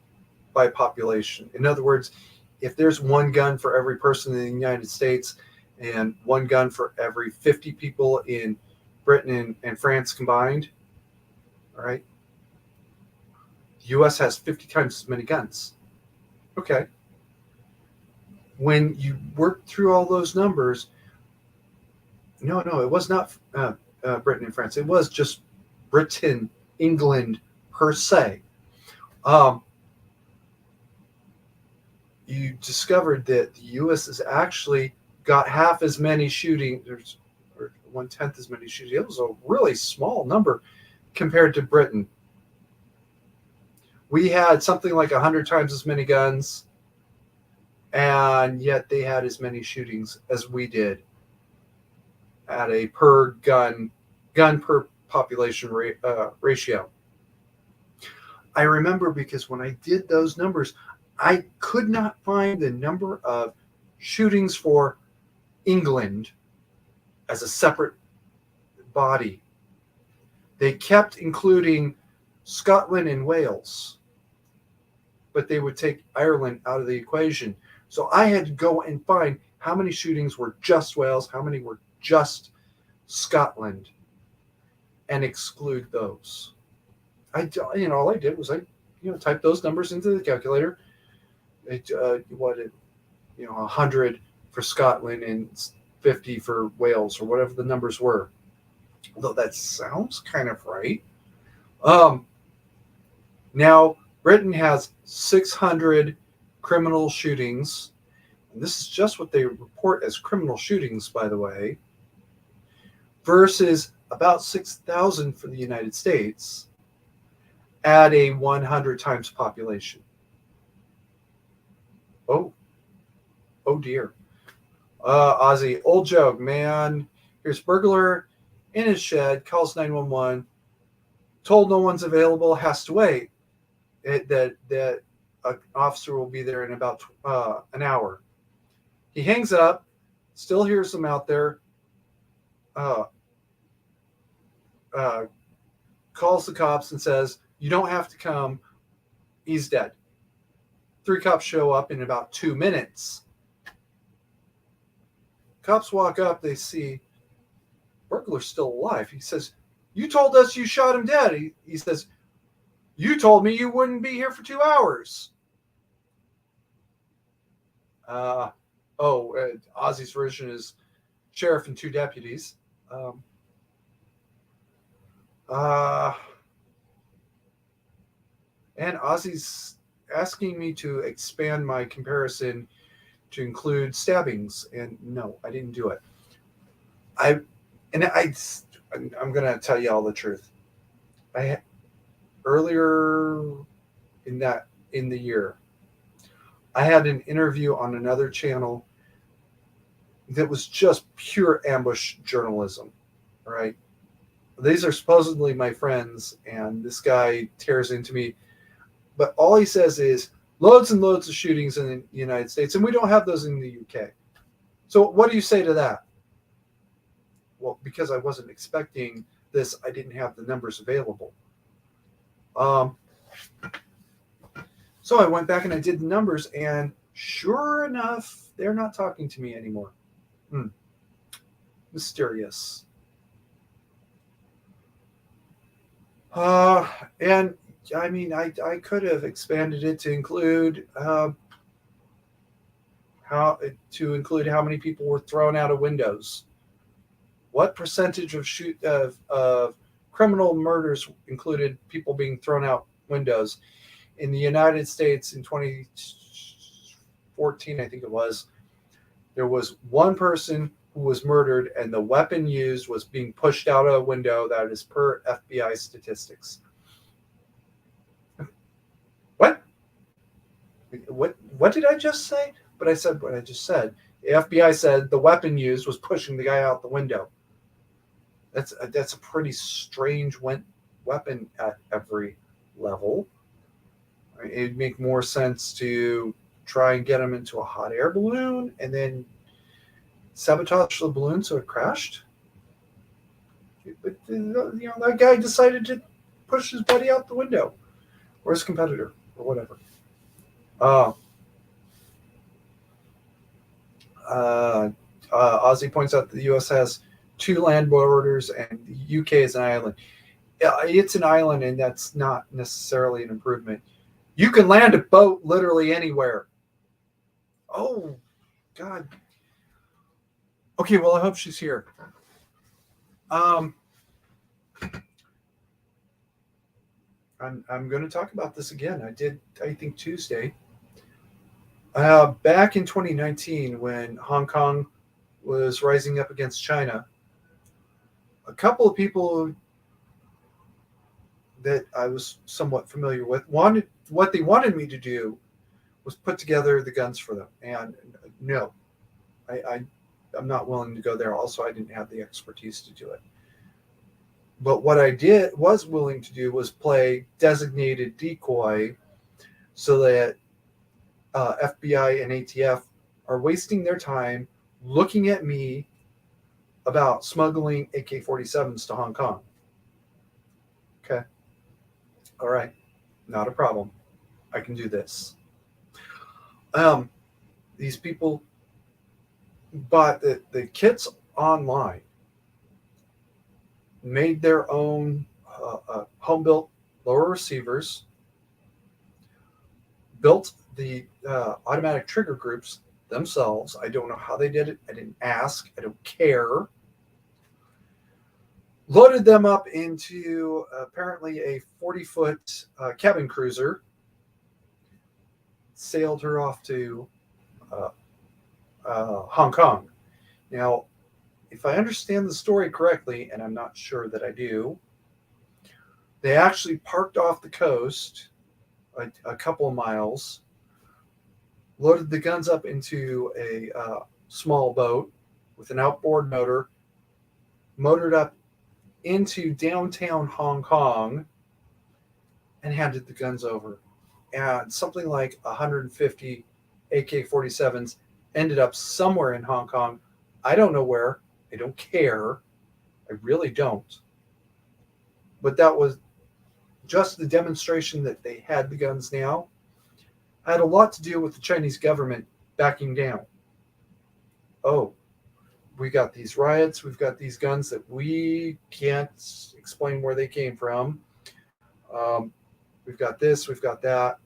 S1: by population. In other words, if there's one gun for every person in the United States and one gun for every 50 people in Britain and France combined, all right, the U.S. has 50 times as many guns. Okay. When you work through all those numbers, no, it was not Britain and France. It was just Britain, England per se. You discovered that the U.S. has actually got half as many shootings, or 1/10 as many shootings. It was a really small number compared to Britain. We had something like 100 times as many guns, and yet they had as many shootings as we did at a per gun per population ratio. I remember because when I did those numbers, I could not find the number of shootings for England as a separate body. They kept including Scotland and Wales, but they would take Ireland out of the equation. So I had to go and find how many shootings were just Wales, how many were just Scotland, and exclude those. All I did was I typed those numbers into the calculator. 100 for Scotland and 50 for Wales, or whatever the numbers were. Although that sounds kind of right. Now, Britain has 600 criminal shootings. And this is just what they report as criminal shootings, by the way, versus about 6,000 for the United States at a 100 times population. Oh dear. Ozzy, old joke, man. Here's burglar in his shed, calls 911, told no one's available, has to wait. That an officer will be there in about an hour. He hangs up, still hears them out there, calls the cops and says, you don't have to come. He's dead. 3 cops show up in about 2 minutes. Cops walk up, they see burglar's still alive. He says, you told us you shot him dead. He says, you told me you wouldn't be here for 2 hours. Ozzy's version is sheriff and 2 deputies. Uh, and Ozzy's asking me to expand my comparison to include stabbings, and no, I didn't do it. I and I'm gonna tell you all the truth. I earlier in the year, I had an interview on another channel that was just pure ambush journalism, right? These are supposedly my friends, and this guy tears into me. But all he says is loads and loads of shootings in the United States, and we don't have those in the UK. So what do you say to that? Well, because I wasn't expecting this, I didn't have the numbers available. Um, so I went back and I did the numbers, and sure enough, they're not talking to me anymore. Mysterious. And I mean, I could have expanded it to include how many people were thrown out of windows. What percentage of criminal murders included people being thrown out windows in the United States in 2014? I think it was. There was one person who was murdered, and the weapon used was being pushed out a window. That is per FBI statistics. What? What did I just say? But I said what I just said. The FBI said the weapon used was pushing the guy out the window. That's a pretty strange weapon at every level. It'd make more sense to try and get him into a hot air balloon and then sabotage the balloon so it crashed. But that guy decided to push his buddy out the window, or his competitor, or whatever. Ozzy points out that the U.S. has 2 land borders and the U.K. is an island. It's an island, and that's not necessarily an improvement. You can land a boat literally anywhere. Oh, God. Okay, well, I hope she's here. I'm going to talk about this again. I did, I think, Tuesday. Back in 2019, when Hong Kong was rising up against China, a couple of people that I was somewhat familiar with what they wanted me to do was put together the guns for them. And no, I'm not willing to go there. Also, I didn't have the expertise to do it. But what I was willing to do was play designated decoy so that FBI and ATF are wasting their time looking at me about smuggling AK-47s to Hong Kong. Okay. All right. Not a problem. I can do this. These people bought the kits online, made their own home-built lower receivers, built the automatic trigger groups themselves. I don't know how they did it. I didn't ask. I don't care. Loaded them up into apparently a 40-foot cabin cruiser, sailed her off to Hong Kong. Now, if I understand the story correctly, and I'm not sure that I do, they actually parked off the coast a couple of miles, loaded the guns up into a small boat with an outboard motor, motored up into downtown Hong Kong, and handed the guns over. And something like 150 AK-47s ended up somewhere in Hong Kong. I don't know where. I don't care. I really don't. But that was just the demonstration that they had the guns now. Had a lot to do with the Chinese government backing down. Oh, we got these riots. We've got these guns that we can't explain where they came from. We've got this. We've got that.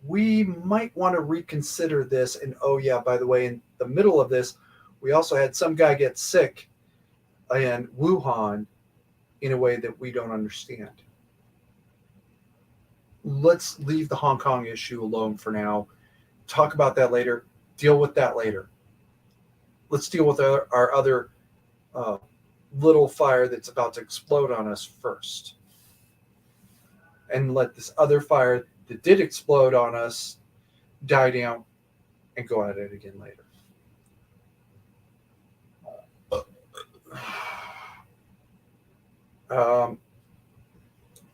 S1: We might want to reconsider this. And oh yeah, by the way, in the middle of this, we also had some guy get sick in Wuhan in a way that we don't understand. Let's leave the Hong Kong issue alone for now. Talk about that later. Deal with that later. Let's deal with our other uh, little fire that's about to explode on us first. And let this other fire that did explode on us die down and go at it again later.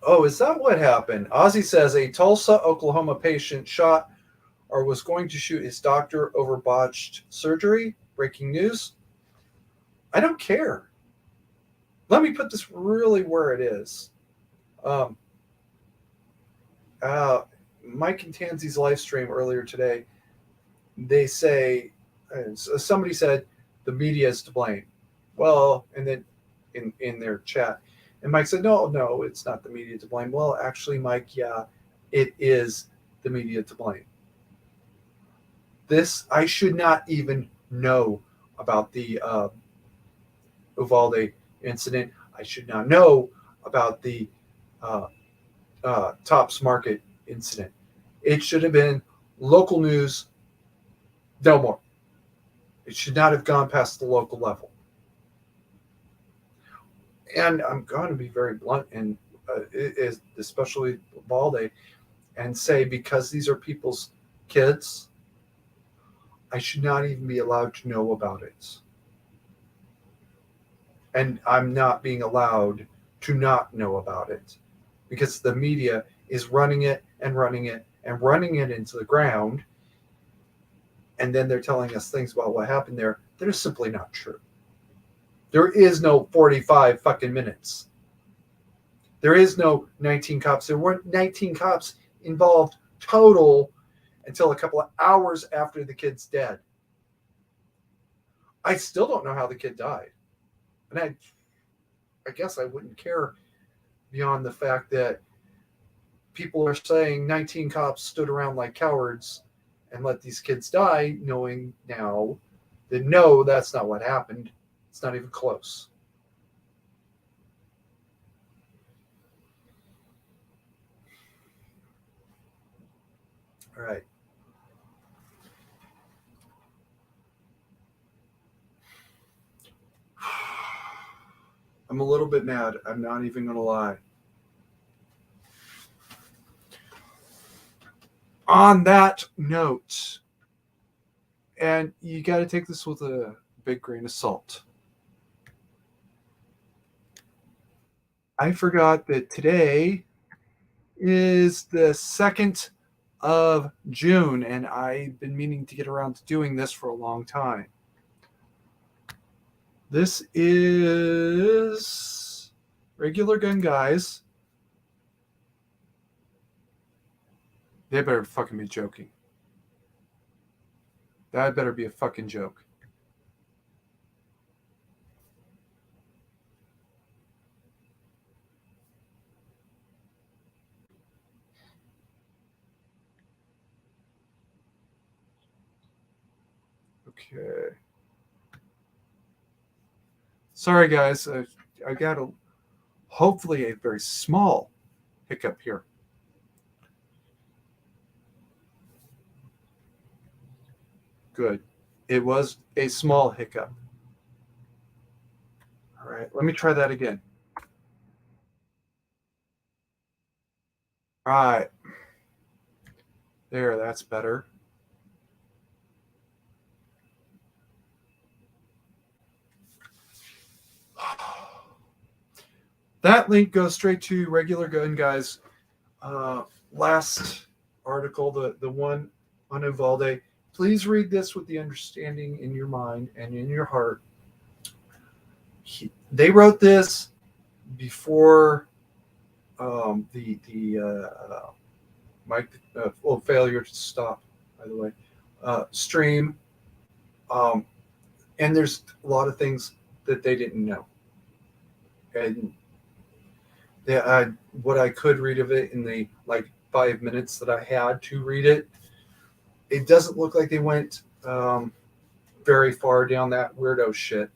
S1: Oh, is that what happened? Ozzy says a Tulsa, Oklahoma patient shot or was going to shoot his doctor over botched surgery. Breaking news. I don't care. Let me put this really where it is. Um, Mike and Tansy's live stream earlier today, they say, somebody said the media is to blame. Well, and then in their chat, and Mike said, no, it's not the media to blame. Well, actually, Mike, yeah, it is the media to blame. This, I should not even know about the Uvalde incident. I should not know about the Tops Market incident. It should have been local news, no more. It should not have gone past the local level. And I'm going to be very blunt, and especially Uvalde, and say because these are people's kids, I should not even be allowed to know about it. And I'm not being allowed to not know about it because the media is running it and running it and running it into the ground. And then they're telling us things about what happened there that are simply not true. There is no 45 fucking minutes. There is no 19 cops. There weren't 19 cops involved total until a couple of hours after the kid's dead. I still don't know how the kid died. And I guess I wouldn't care beyond the fact that people are saying 19 cops stood around like cowards and let these kids die, knowing now that no, that's not what happened. It's not even close. All right. I'm a little bit mad. I'm not even going to lie. On that note, and you got to take this with a big grain of salt. I forgot that today is the 2nd of June, and I've been meaning to get around to doing this for a long time. This is Regular Gun Guys. They better fucking be joking. That better be a fucking joke. Okay. Sorry, guys. I got hopefully a very small hiccup here. Good. It was a small hiccup. All right. Let me try that again. All right. There, that's better. That link goes straight to Regular Gun Guys' last article, the one on Uvalde. Please read this with the understanding in your mind and in your heart. They wrote this before Mike failure to stop, by the way, stream, and there's a lot of things that they didn't know, and what I could read of it in the 5 minutes that I had to read it, it doesn't look like they went very far down that weirdo shit.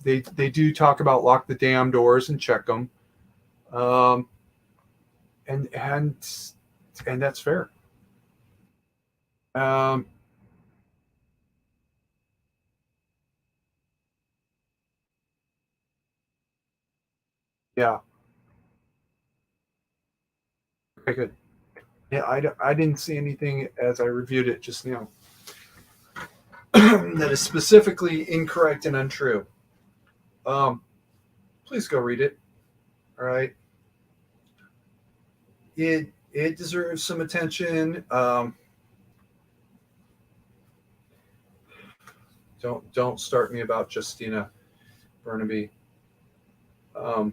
S1: They do talk about lock the damn doors and check them, and that's fair. Yeah. Okay, good. Yeah, I didn't see anything as I reviewed it just now that is specifically incorrect and untrue. Please go read it. All right. It deserves some attention. Don't start me about Justina Burnaby. Oh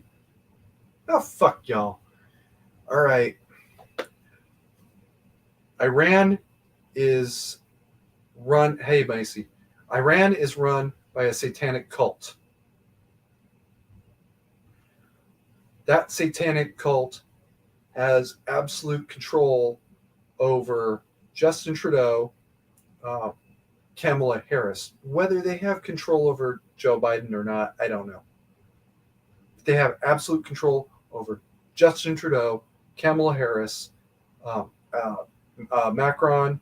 S1: fuck y'all. All right. Iran is run. Hey, Macy. Iran is run by a satanic cult. That satanic cult has absolute control over Justin Trudeau, Kamala Harris. Whether they have control over Joe Biden or not, I don't know. They have absolute control over Justin Trudeau, Kamala Harris, Macron,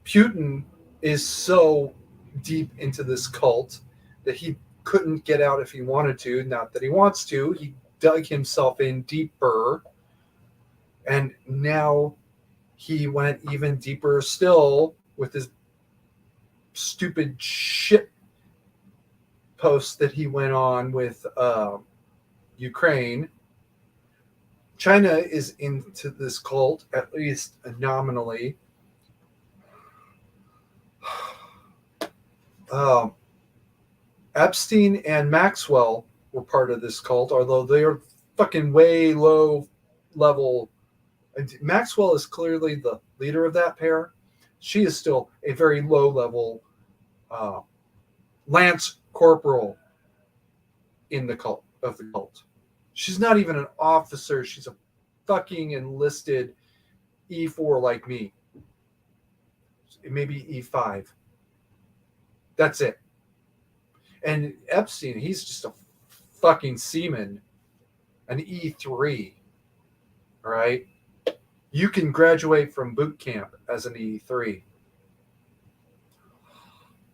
S1: Putin is so deep into this cult that he couldn't get out if he wanted to. Not that he wants to. He dug himself in deeper. And now he went even deeper still with his stupid shit post that he went on with Ukraine. China is into this cult, at least nominally. Epstein and Maxwell were part of this cult, although they are fucking way low level. Maxwell is clearly the leader of that pair. She is still a very low level Lance Corporal in the cult of the cult. She's not even an officer. She's a fucking enlisted E4 like me. Maybe E5. That's it. And Epstein, he's just a fucking seaman, an E3. All right? You can graduate from boot camp as an E3.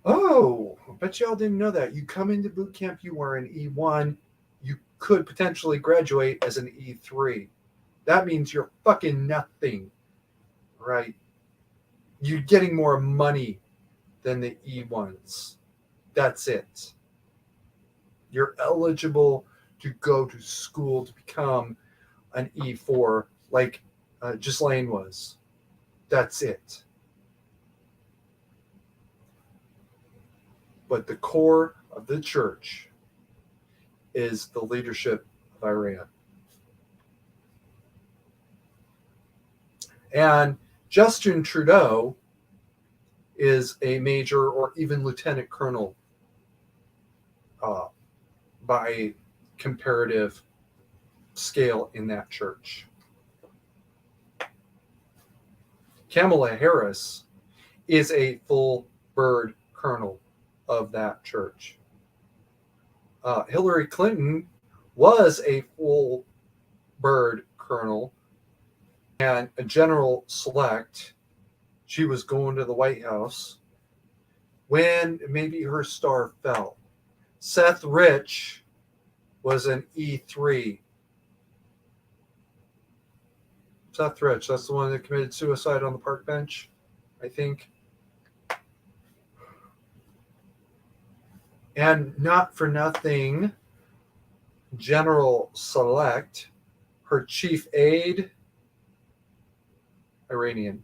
S1: Oh, I bet y'all didn't know that. You come into boot camp, you are an E1. You could potentially graduate as an E3. That means you're fucking nothing, right? You're getting more money than the E1s. That's it. You're eligible to go to school to become an E4 like Ghislaine was. That's it. But the core of the church is the leadership of Iran. And Justin Trudeau is a major or even lieutenant colonel by comparative scale in that church. Kamala Harris is a full bird colonel of that church. Hillary Clinton was a full bird colonel and a general select. She was going to the White House when maybe her star fell. Seth Rich was an E3. Seth Rich, that's the one that committed suicide on the park bench, I think. And not for nothing, General Select, her chief aide, Iranian.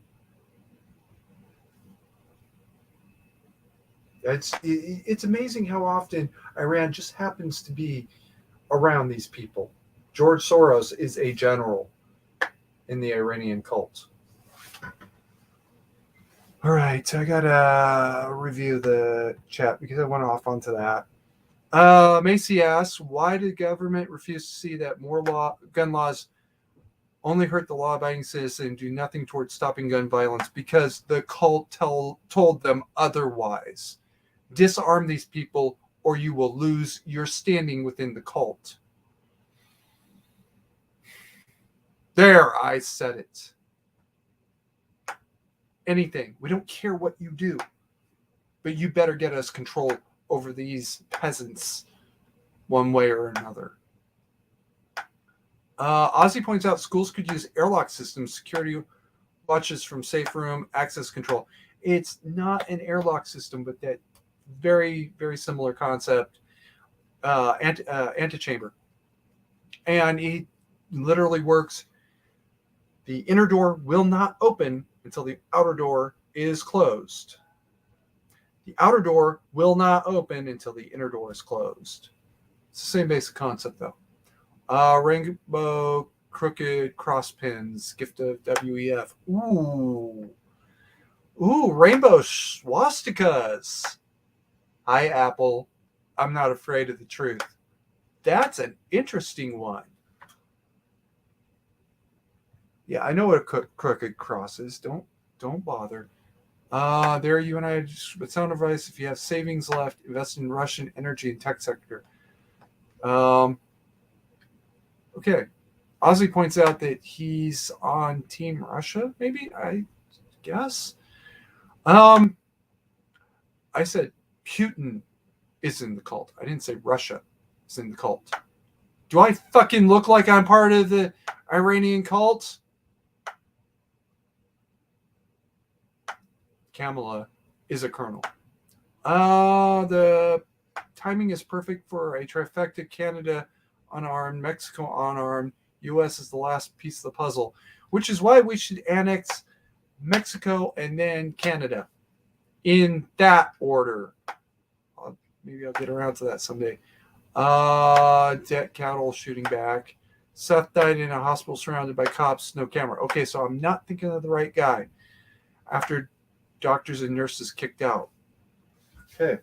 S1: It's amazing how often Iran just happens to be around these people. George Soros is a general in the Iranian cult. All right, so I gotta review the chat because I went off onto that. Macy asks, why did government refuse to see that more gun laws only hurt the law-abiding citizen and do nothing towards stopping gun violence? Because the cult told them otherwise. Disarm these people or you will lose your standing within the cult. There, I said it. Anything. We don't care what you do. But you better get us control over these peasants one way or another. Ozzy points out schools could use airlock systems, security watches from safe room, access control. It's not an airlock system, but that very, very similar concept, antechamber. And it literally works. The inner door will not open until the outer door is closed. The outer door will not open until the inner door is closed. It's the same basic concept, though. Rainbow crooked cross pins, gift of WEF. Ooh, rainbow swastikas. Hi, Apple. I'm not afraid of the truth. That's an interesting one. Yeah, I know what a crooked cross is. Don't bother. There, you and I, with sound advice. If you have savings left, invest in Russian energy and tech sector. Okay. Ozzy points out that he's on Team Russia, maybe, I guess. I said Putin is in the cult. I didn't say Russia is in the cult. Do I fucking look like I'm part of the Iranian cult? Kamala is a colonel. The timing is perfect for a trifecta. Canada unarmed, Mexico unarmed, U.S. is the last piece of the puzzle, which is why we should annex Mexico and then Canada in that order. Maybe I'll get around to that someday. Debt cattle shooting back. Seth died in a hospital surrounded by cops, no camera. Okay, so I'm not thinking of the right guy. After doctors and nurses kicked out. Okay.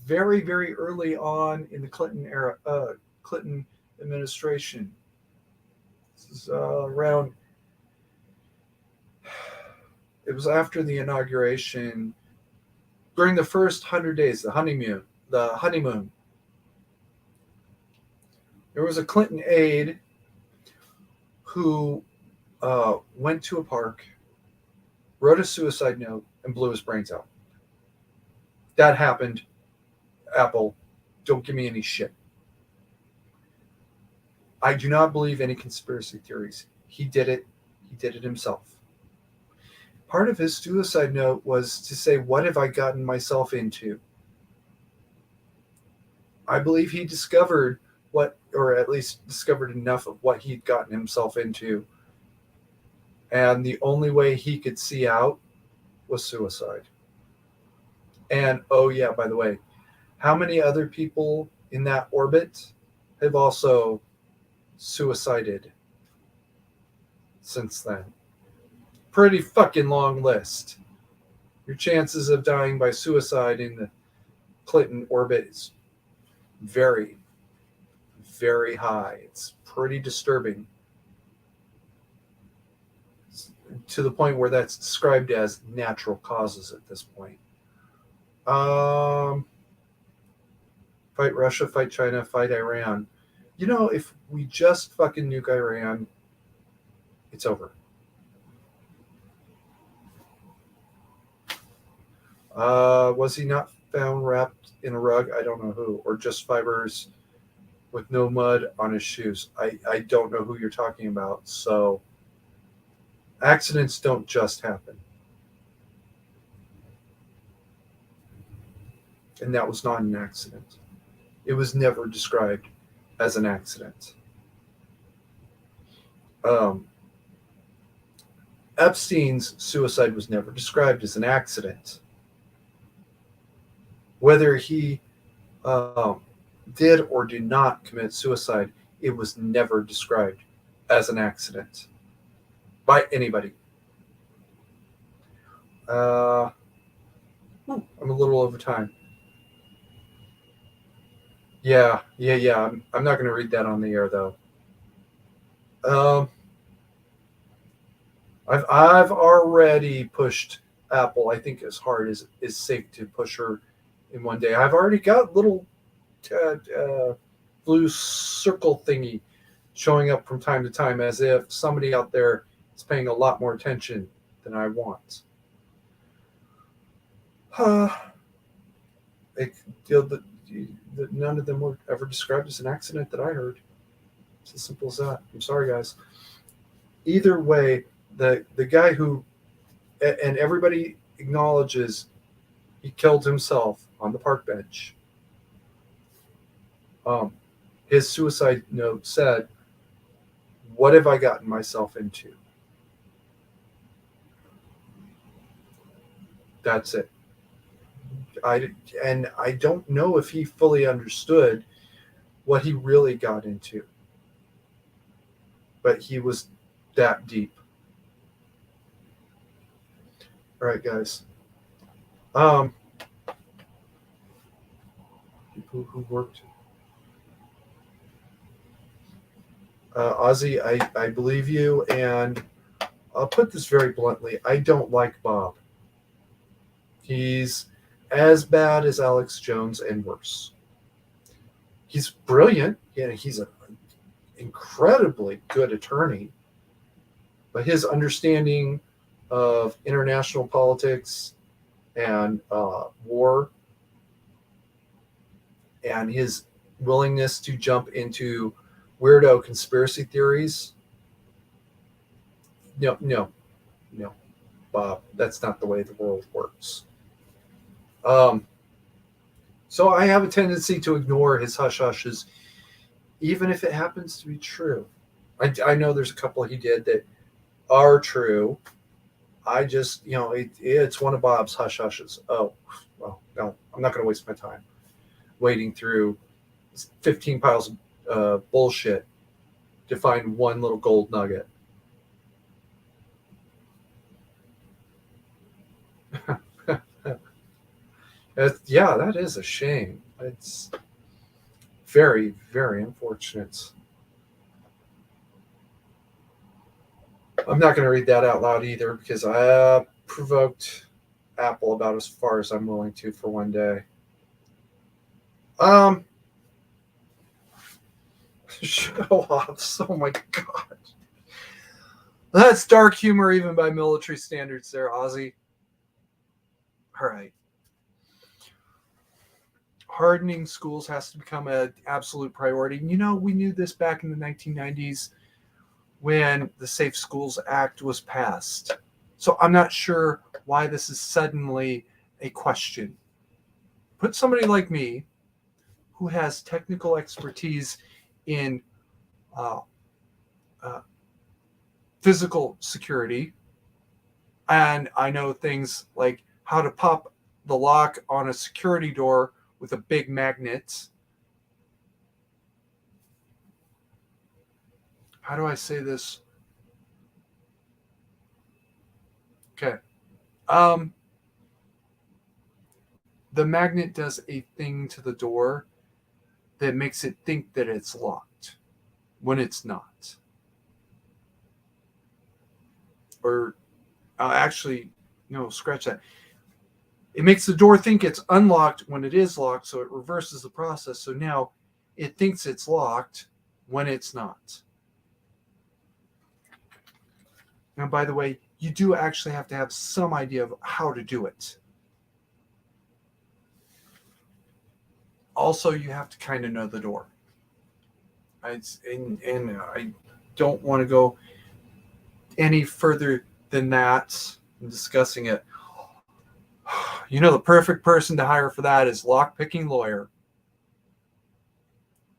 S1: Very, very early on in the Clinton era, Clinton administration. This is around. It was after the inauguration. During the first 100 days, the honeymoon. There was a Clinton aide who went to a park, wrote a suicide note, and blew his brains out. That happened. Apple, don't give me any shit. I do not believe any conspiracy theories. He did it. He did it himself. Part of his suicide note was to say, what have I gotten myself into? I believe he discovered what, or at least discovered enough of what he'd gotten himself into. And the only way he could see out was suicide. And, oh yeah, by the way, how many other people in that orbit have also suicided since then? Pretty fucking long list. Your chances of dying by suicide in the Clinton orbit is very, very high. It's pretty disturbing. To the point where that's described as natural causes at this point. Fight Russia, fight China, fight Iran. You know, if we just fucking nuke Iran, it's over. Was he not found wrapped in a rug? I don't know who. Or just fibers with no mud on his shoes. I don't know who you're talking about. So accidents don't just happen. And that was not an accident. It was never described as an accident. Epstein's suicide was never described as an accident. Whether he did or did not commit suicide, it was never described as an accident by anybody. I'm I'm a little over time. Yeah. I'm not going to read that on the air though. I've already pushed Apple. I think as hard as is safe to push her in one day. I've already got little blue circle thingy showing up from time to time, as if somebody out there is paying a lot more attention than I want. It, none of them were ever described as an accident that I heard. It's as simple as that. I'm sorry, guys. Either way, the guy who, and everybody acknowledges he killed himself on the park bench. His suicide note said, "What have I gotten myself into?" That's it. I don't know if he fully understood what he really got into, but he was that deep. All right, guys. People who worked. Ozzy, I believe you, and I'll put this very bluntly. I don't like Bob. He's as bad as Alex Jones and worse. He's brilliant. Yeah, he's an incredibly good attorney, but his understanding of international politics and war, and his willingness to jump into weirdo conspiracy theories. No, Bob, that's not the way the world works. So I have a tendency to ignore his hush hushes, even if it happens to be true. I know there's a couple he did that are true. I just, it's one of Bob's hush hushes. Oh, well, no, I'm not going to waste my time wading through 15 piles of bullshit to find one little gold nugget. Yeah, that is a shame. It's very, very unfortunate. I'm not going to read that out loud either because I provoked Apple about as far as I'm willing to for one day. Show offs. Oh my god. That's dark humor even by military standards there, Ozzy. All right. Hardening schools has to become an absolute priority. We knew this back in the 1990s when the Safe Schools Act was passed. So I'm not sure why this is suddenly a question. Put somebody like me, who has technical expertise in physical security, and I know things like how to pop the lock on a security door with a big magnet. How do I say this? Okay. The magnet does a thing to the door that makes it think that it's locked when it's not. Or actually, no, scratch that. It makes the door think it's unlocked when it is locked, so it reverses the process. So now it thinks it's locked when it's not. Now, by the way, you do actually have to have some idea of how to do it. Also, you have to kind of know the door. I don't want to go any further than that in discussing it. The perfect person to hire for that is lockpicking lawyer.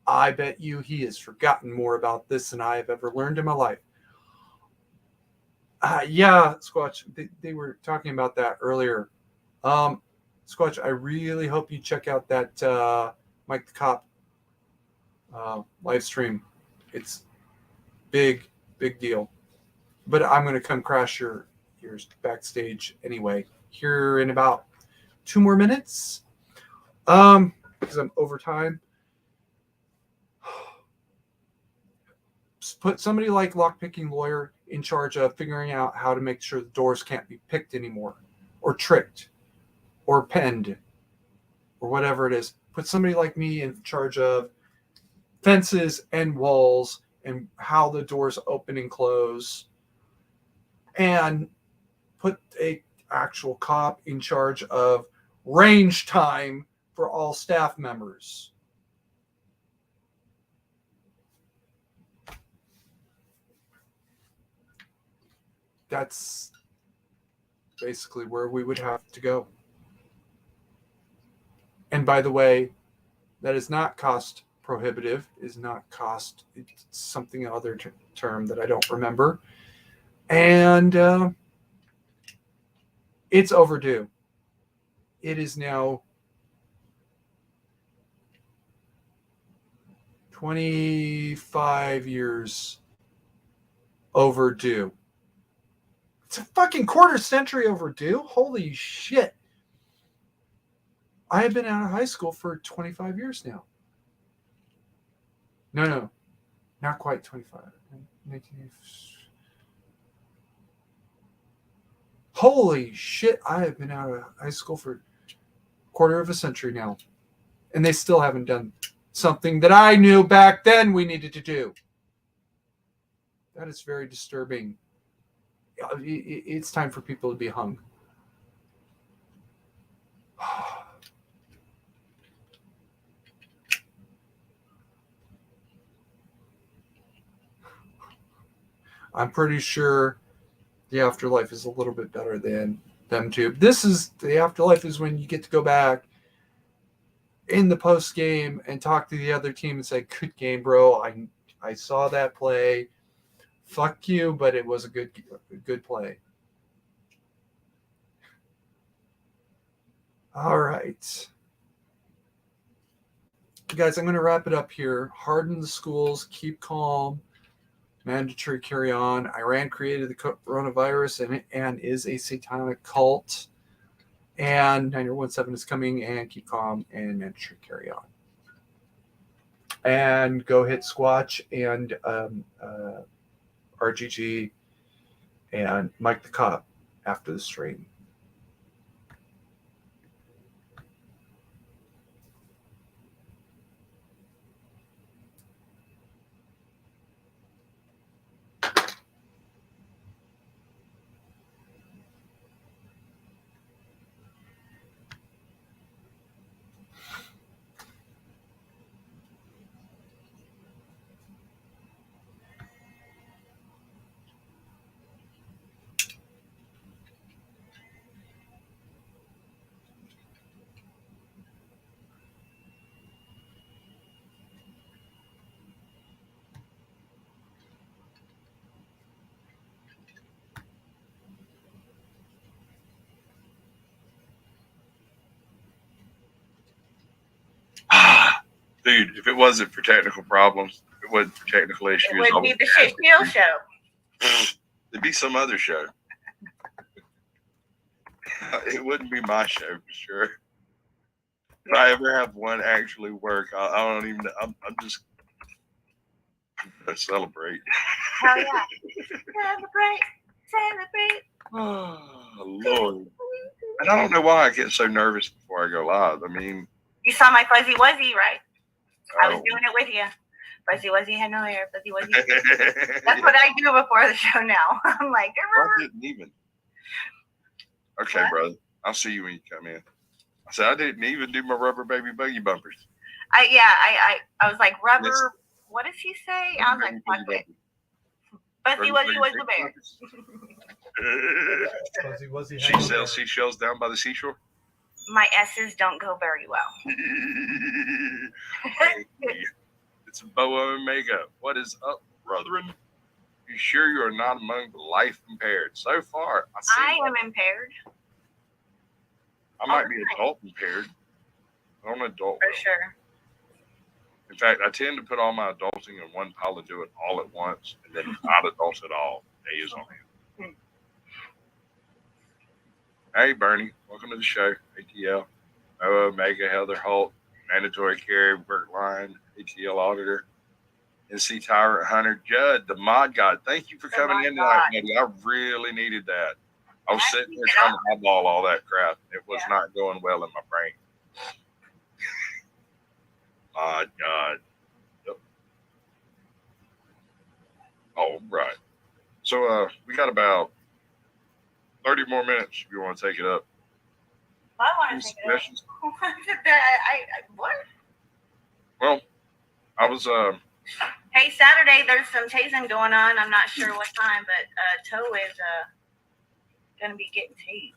S1: I bet you he has forgotten more about this than I have ever learned in my life. Yeah, Squatch, they were talking about that earlier. Squatch, I really hope you check out that Mike the Cop live stream. It's big deal. But I'm going to come crash your backstage anyway here in about 2 more minutes. Because I'm over time. Put somebody like lockpicking lawyer in charge of figuring out how to make sure the doors can't be picked anymore, or tricked, or penned, or whatever it is. Put somebody like me in charge of fences and walls and how the doors open and close, and put a actual cop in charge of range time for all staff members. That's basically where we would have to go. And by the way, that is not cost prohibitive, is not cost, it's something other term that I don't remember. And it's overdue. It is now 25 years overdue. It's a fucking quarter century overdue. Holy shit. I have been out of high school for 25 years now. No, not quite 25. 19... Holy shit, I have been out of high school for a quarter of a century now. And they still haven't done something that I knew back then we needed to do. That is very disturbing. It's time for people to be hung. I'm pretty sure the afterlife is a little bit better than them too. The afterlife is when you get to go back in the post game and talk to the other team and say, "Good game, bro. I saw that play. Fuck you, but it was a good play." All right. Guys, I'm going to wrap it up here. Harden the schools, keep calm, mandatory carry on. Iran created the coronavirus and is a satanic cult. And 9017 is coming, and keep calm and mandatory carry on. And go hit Squatch and RGG and Mike the Cop after the stream.
S3: Dude, if it wasn't for technical problems, if it wasn't for technical issues,
S4: it would be the Shit Deal Show.
S3: It'd be some other show. It wouldn't be my show for sure. If I ever have one actually work, I don't even. I'm just gonna celebrate.
S4: Hell yeah! Celebrate.
S3: Oh Lord! And I don't know why I get so nervous before I go live. I mean,
S4: you saw my fuzzy wuzzy, right? I was doing it with you. Fuzzy wuzzy had no hair. Fuzzy wuzzy. That's what I do before the show now. I'm like,
S3: I didn't even. Okay, what? Brother. I'll see you when you come in. I said I didn't even do my rubber baby buggy bumpers.
S4: I was like, rubber. What did she say? I was like, fuck it. Fuzzy wuzzy was the bear.
S1: Fuzzy wuzzy.
S3: She sells seashells down by the seashore.
S4: My S's don't go very well.
S3: It's Boa Omega. What is up, brethren? You sure you are not among the life impaired? So far,
S4: I am impaired.
S3: I might be adult impaired. I'm an adult.
S4: For sure.
S3: In fact, I tend to put all my adulting in one pile and do it all at once, and then not adult at all. Day is on him. Hey, Bernie. Welcome welcome to the show, ATL. Noah, Mega, Heather, Holt, mandatory carry, Bert Line, ATL auditor, NC Tyrant Hunter, Judd, the mod god. Thank you for coming in tonight, buddy. I really needed that. I was sitting there trying to eyeball all that crap. It was not going well in my brain. My God. Yep. All right. So we got about 30 more minutes if you want to take it up.
S4: I want to take it up. What?
S3: Well, I was
S4: Hey, Saturday there's some tasing going on. I'm not sure what time, but Toe is gonna be getting tased.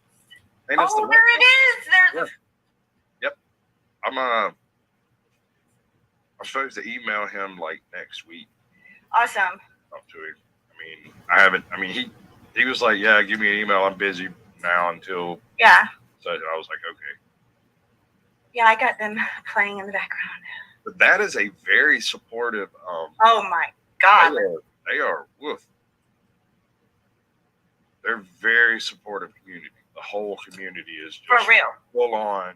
S3: hey,
S4: Oh, there it is. There's.
S3: Yep. I'm supposed to email him like next week.
S4: Awesome.
S3: Up to him. I mean, I haven't. I mean, he was like, yeah, give me an email. I'm busy now until.
S4: Yeah.
S3: So I was like, okay.
S4: Yeah, I got them playing in the background.
S3: But that is a very supportive.
S4: Oh my God.
S3: They are. Woof. They're very supportive community. The whole community is just
S4: For real.
S3: full on,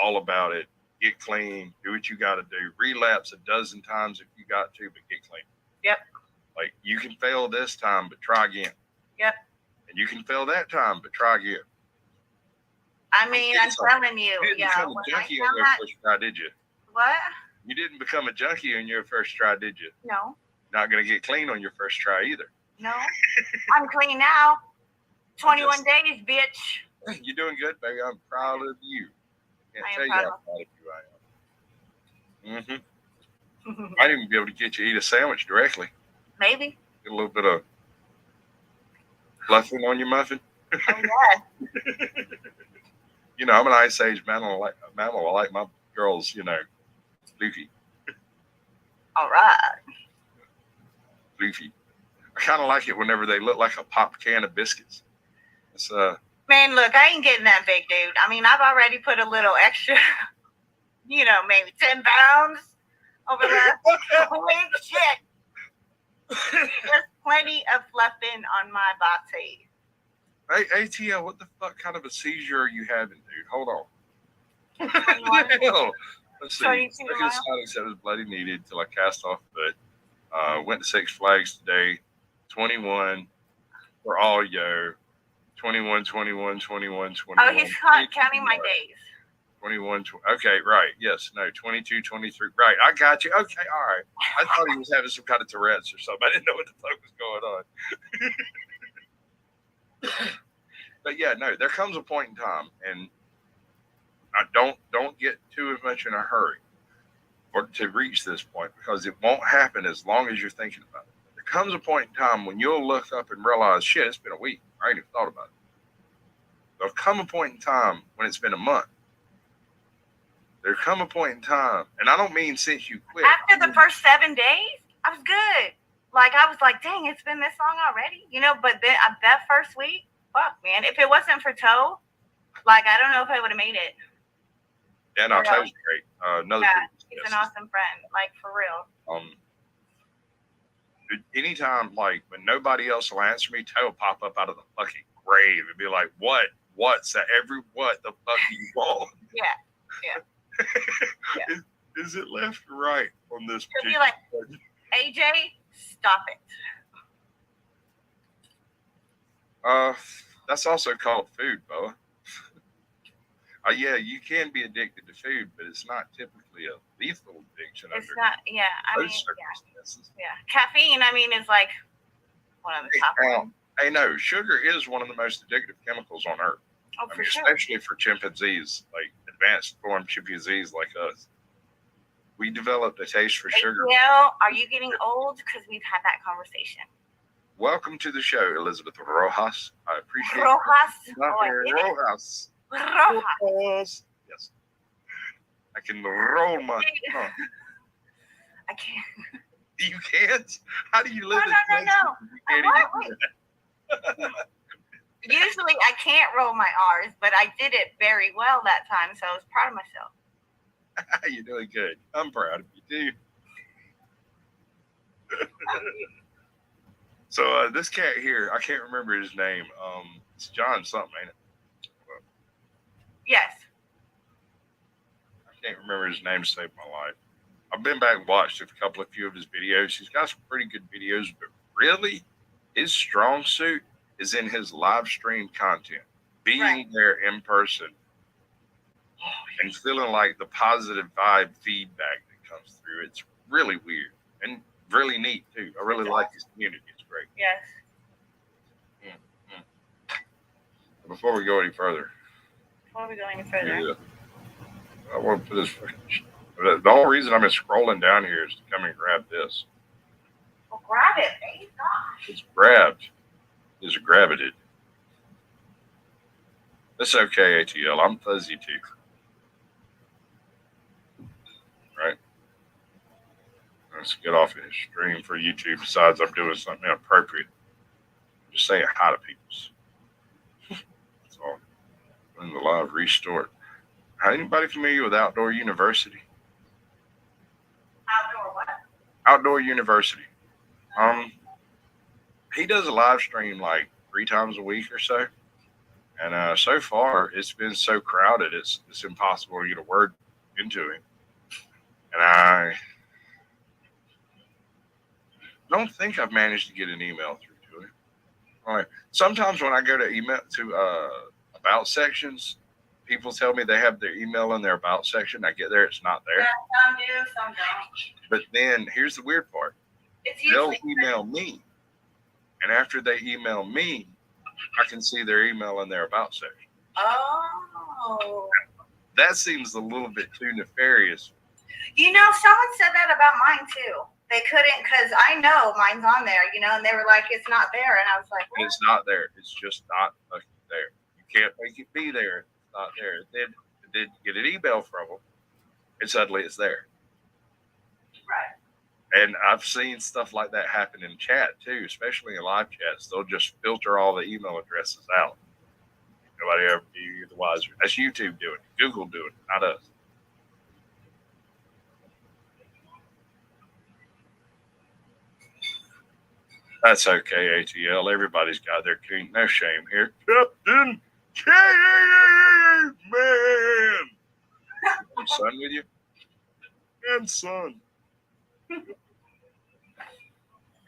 S3: all about it. Get clean. Do what you got to do. Relapse a dozen times if you got to, but get clean.
S4: Yep.
S3: Like you can fail this time, but try again.
S4: Yep.
S3: And you can fail that time, but try again.
S4: I mean, I'm telling you.
S3: You didn't become a junkie on your first try, did you?
S4: What?
S3: You didn't become a junkie on your first try, did you?
S4: No.
S3: Not going to get clean on your first try either.
S4: No. I'm clean now. 21 days, bitch.
S3: You're doing good, baby. I'm proud of you. Can't tell you how proud of you I am. Mm-hmm. Might even be able to get you to eat a sandwich directly.
S4: Maybe.
S3: Get a little bit of fluffing on your muffin.
S4: Oh, yeah.
S3: You know, I'm an Ice Age mammal. I like my girls, you know, leafy.
S4: All right.
S3: Leafy. I kind of like it whenever they look like a popped can of biscuits. It's
S4: Man, look, I ain't getting that big, dude. I mean, I've already put a little extra, you know, maybe 10 pounds over the last week. Shit. There's plenty of fluffing on my body.
S3: Hey, ATL, what the fuck kind of a seizure are you having, dude? Hold on. Hell. Let's see. Second Sonic said was bloody needed till I cast off, but went to Six Flags today. 21 for all yo. 21, 21, 21, 21.
S4: Oh, he's counting my days.
S3: 21, okay, right. Yes, no, 22, 23. Right, I got you. Okay, all right. I thought he was having some kind of Tourette's or something. I didn't know what the fuck was going on. But yeah, no, there comes a point in time, and I don't get too much in a hurry or to reach this point, because it won't happen as long as you're thinking about it. There comes a point in time when you'll look up and realize, shit, it's been a week. I ain't even thought about it. There'll come a point in time when it's been a month. There'll come a point in time, and I don't mean since you quit.
S4: After the first 7 days, I was good. Like, I was like, dang, it's been this long already, you know. But then that first week, fuck, man. If it wasn't for Toe, like, I don't know if I would have made it.
S3: Yeah, no, Toe's great. Another
S4: he's an awesome friend, like, for real.
S3: Anytime, like, when nobody else will answer me, Toe will pop up out of the fucking grave and be like, what's that? What the fuck do you want?
S4: Yeah. Yeah.
S3: Is it left or right on this?
S4: He'll be like, AJ, stop it.
S3: That's also called food, Boa. Yeah, you can be addicted to food, but it's not typically a lethal addiction.
S4: It's not, yeah. I mean,
S3: circumstances.
S4: Yeah. Caffeine, I mean, is like one of the top ones.
S3: Hey, no, sugar is one of the most addictive chemicals on Earth.
S4: Oh, for sure.
S3: Especially for chimpanzees, like advanced form chimpanzees like us. We developed a taste for sugar.
S4: Well, are you getting old? Because we've had that conversation.
S3: Welcome to the show, Elizabeth Rojas. I appreciate
S4: Rojas.
S3: Rojas. Yes. I can roll my tongue.
S4: I can't.
S3: You can't? How do you live in
S4: No. Usually I can't roll my R's, but I did it very well that time, so I was proud of myself.
S3: You're doing good. I'm proud of you, too. So this cat here, I can't remember his name. It's John something, ain't it?
S4: Yes.
S3: I can't remember his name to save my life. I've been back and watched a few of his videos. He's got some pretty good videos, but really, his strong suit is in his live stream content. Being there in person and feeling like the positive vibe feedback that comes through. It's really weird and really neat, too. I really like his community. It's great.
S4: Yes.
S3: Before we go any further,
S4: Before we go any further.
S3: I want to put this. The only reason I'm scrolling down here is to come and grab this.
S4: Well, grab it, babe. Gosh.
S3: It's grabbed. It's grabbed it. It's okay, ATL. I'm fuzzy too. Right? Let's get off of his stream for YouTube. Besides, I'm doing something inappropriate. I'm just saying hi to people. That's all. When the live restart. Anybody familiar with Outdoor University?
S4: Outdoor what?
S3: Outdoor University. He does a live stream like 3 times a week or so. And so far, it's been so crowded, it's impossible to get a word into him. And I don't think I've managed to get an email through to him. All right. Sometimes when I go to email to about sections, people tell me they have their email in their about section. I get there, it's not there.
S4: Yeah, some do, some don't.
S3: But then here's the weird part. They'll email me. And after they email me, I can see their email in their about section.
S4: Oh.
S3: That seems a little bit too nefarious.
S4: You know, someone said that about mine too. They couldn't, because I know mine's on there, you know, and they were like, it's not there. And I was like, what?
S3: It's not there. It's just not there. You can't make it be there. It's not there. Then get an email from them, and suddenly it's there.
S4: Right.
S3: And I've seen stuff like that happen in chat too, especially in live chats. They'll just filter all the email addresses out. Nobody ever be the wiser. That's YouTube doing it. Google doing it, not us. That's okay, ATL. Everybody's got their kink. No shame here. Captain Caveman! Your son with you? And son.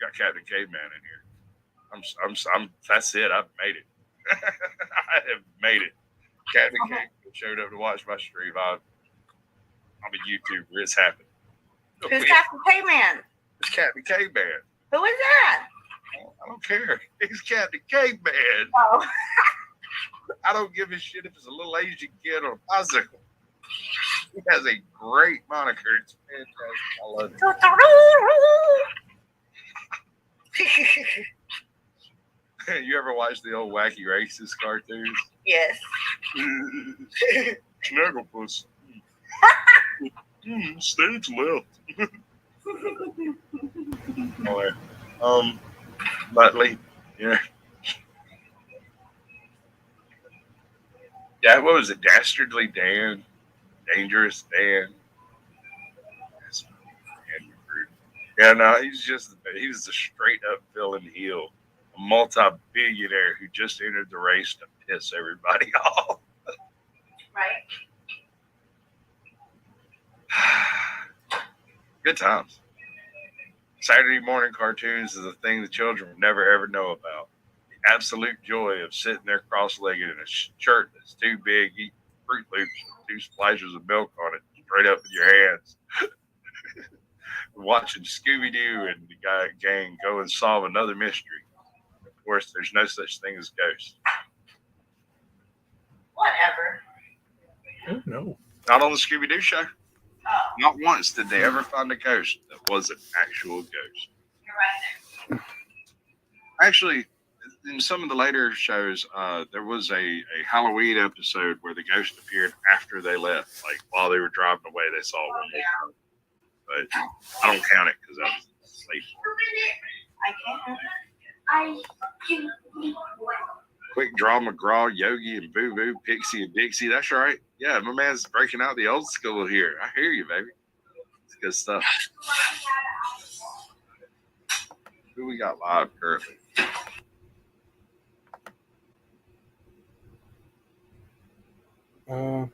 S3: Got Captain Caveman in here. I'm that's it. I've made it. I have made it. Captain Caveman showed up to watch my stream. I'm a YouTuber. It's happened.
S4: Who's Captain Caveman?
S3: It's Captain Caveman.
S4: Who is that?
S3: I don't care. He's Captain Caveman.
S4: Oh.
S3: I don't give a shit if it's a little Asian kid on a bicycle. He has a great moniker. It's fantastic. I love it. You ever watch the old Wacky Racist cartoons?
S4: Yes.
S3: Snugglepuss. Stage left. Muttley. Yeah. Yeah, what was it? Dastardly Dan? Dangerous Dan? Yeah, no, he was a straight up villain heel. A multi-billionaire who just entered the race to piss everybody off.
S4: Right.
S3: Good times. Saturday morning cartoons is a thing the children will never ever know about. The absolute joy of sitting there cross-legged in a shirt that's too big, eating Fruit Loops with 2 splashes of milk on it, straight up in your hands. Watching Scooby-Doo and the gang go and solve another mystery. Of course, there's no such thing as ghosts.
S4: Whatever.
S1: Oh, no.
S3: Not on the Scooby-Doo show.
S4: Oh,
S3: Not once did they ever find a ghost that was an actual ghost.
S4: you're right there.
S3: Actually, in some of the later shows, there was a Halloween episode where the ghost appeared after they left. Like, while they were driving away, they saw one.
S4: Yeah.
S3: But I don't count it because I was asleep.
S4: I can't.
S3: Quick Draw McGraw, Yogi, and Boo Boo, Pixie, and Dixie. That's right. Yeah, my man's breaking out the old school here. I hear you, baby. It's good stuff. Who we got live currently? It's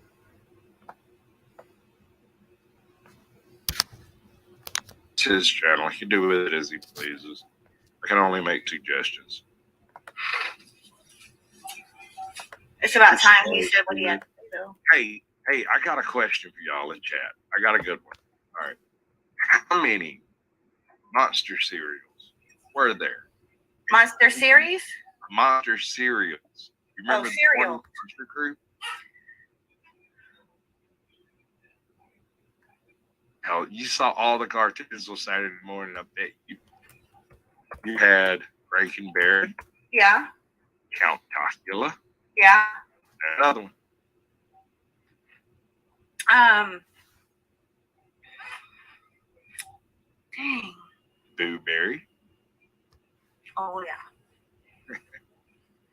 S3: his channel. He can do with it as he pleases. I can only make suggestions.
S4: It's about time he said what he had to say, though.
S3: Hey, I got a question for y'all in chat. I got a good one. All right. How many monster cereals were there?
S4: Monster series?
S3: Monster cereals. You remember
S4: cereal.
S3: the Monster Crew? Hell, you saw all the cartoons on Saturday morning. I bet you had Rankin-Berry,
S4: Yeah.
S3: Count Chocula,
S4: Yeah.
S3: and another one.
S4: Dang.
S3: Boo Berry.
S4: Oh, yeah.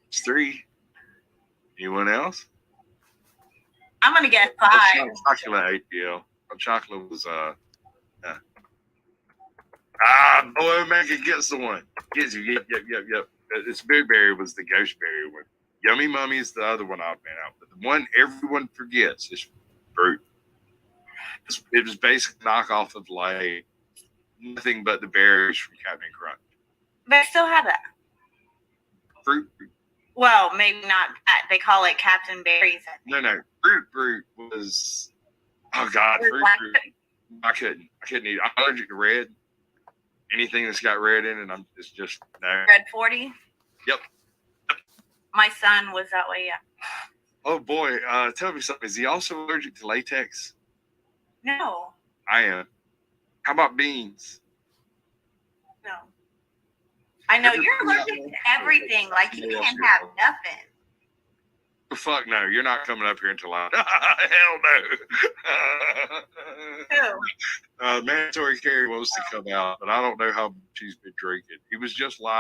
S3: It's 3. Anyone else?
S4: I'm going to get 5.
S3: Chocula APL. Chocolate was boy, Megan gets the one. Gets you. Yep. It's Boo Berry was the Ghost Berry one. Yummy Mummy is the other one I've been out. But the one everyone forgets is Fruit. It was basically a knockoff of like nothing but the berries from Captain Crunch.
S4: They still have that.
S3: Fruit.
S4: Well, maybe not that. They call it Captain Berries.
S3: No. Fruit was. Oh God, Fruit. I couldn't eat. I'm allergic to red. Anything that's got red in it, it's just no.
S4: Red 40?
S3: Yep.
S4: My son was that way, yeah.
S3: Oh boy, tell me something. Is he also allergic to latex?
S4: No.
S3: I am. How about beans?
S4: No. I know you're allergic to everything. Like you can't have nothing.
S3: Fuck no, you're not coming up here until I. Hell no.
S4: Who?
S3: Mandatory Carey wants to come out, but I don't know how much he's been drinking. He was just live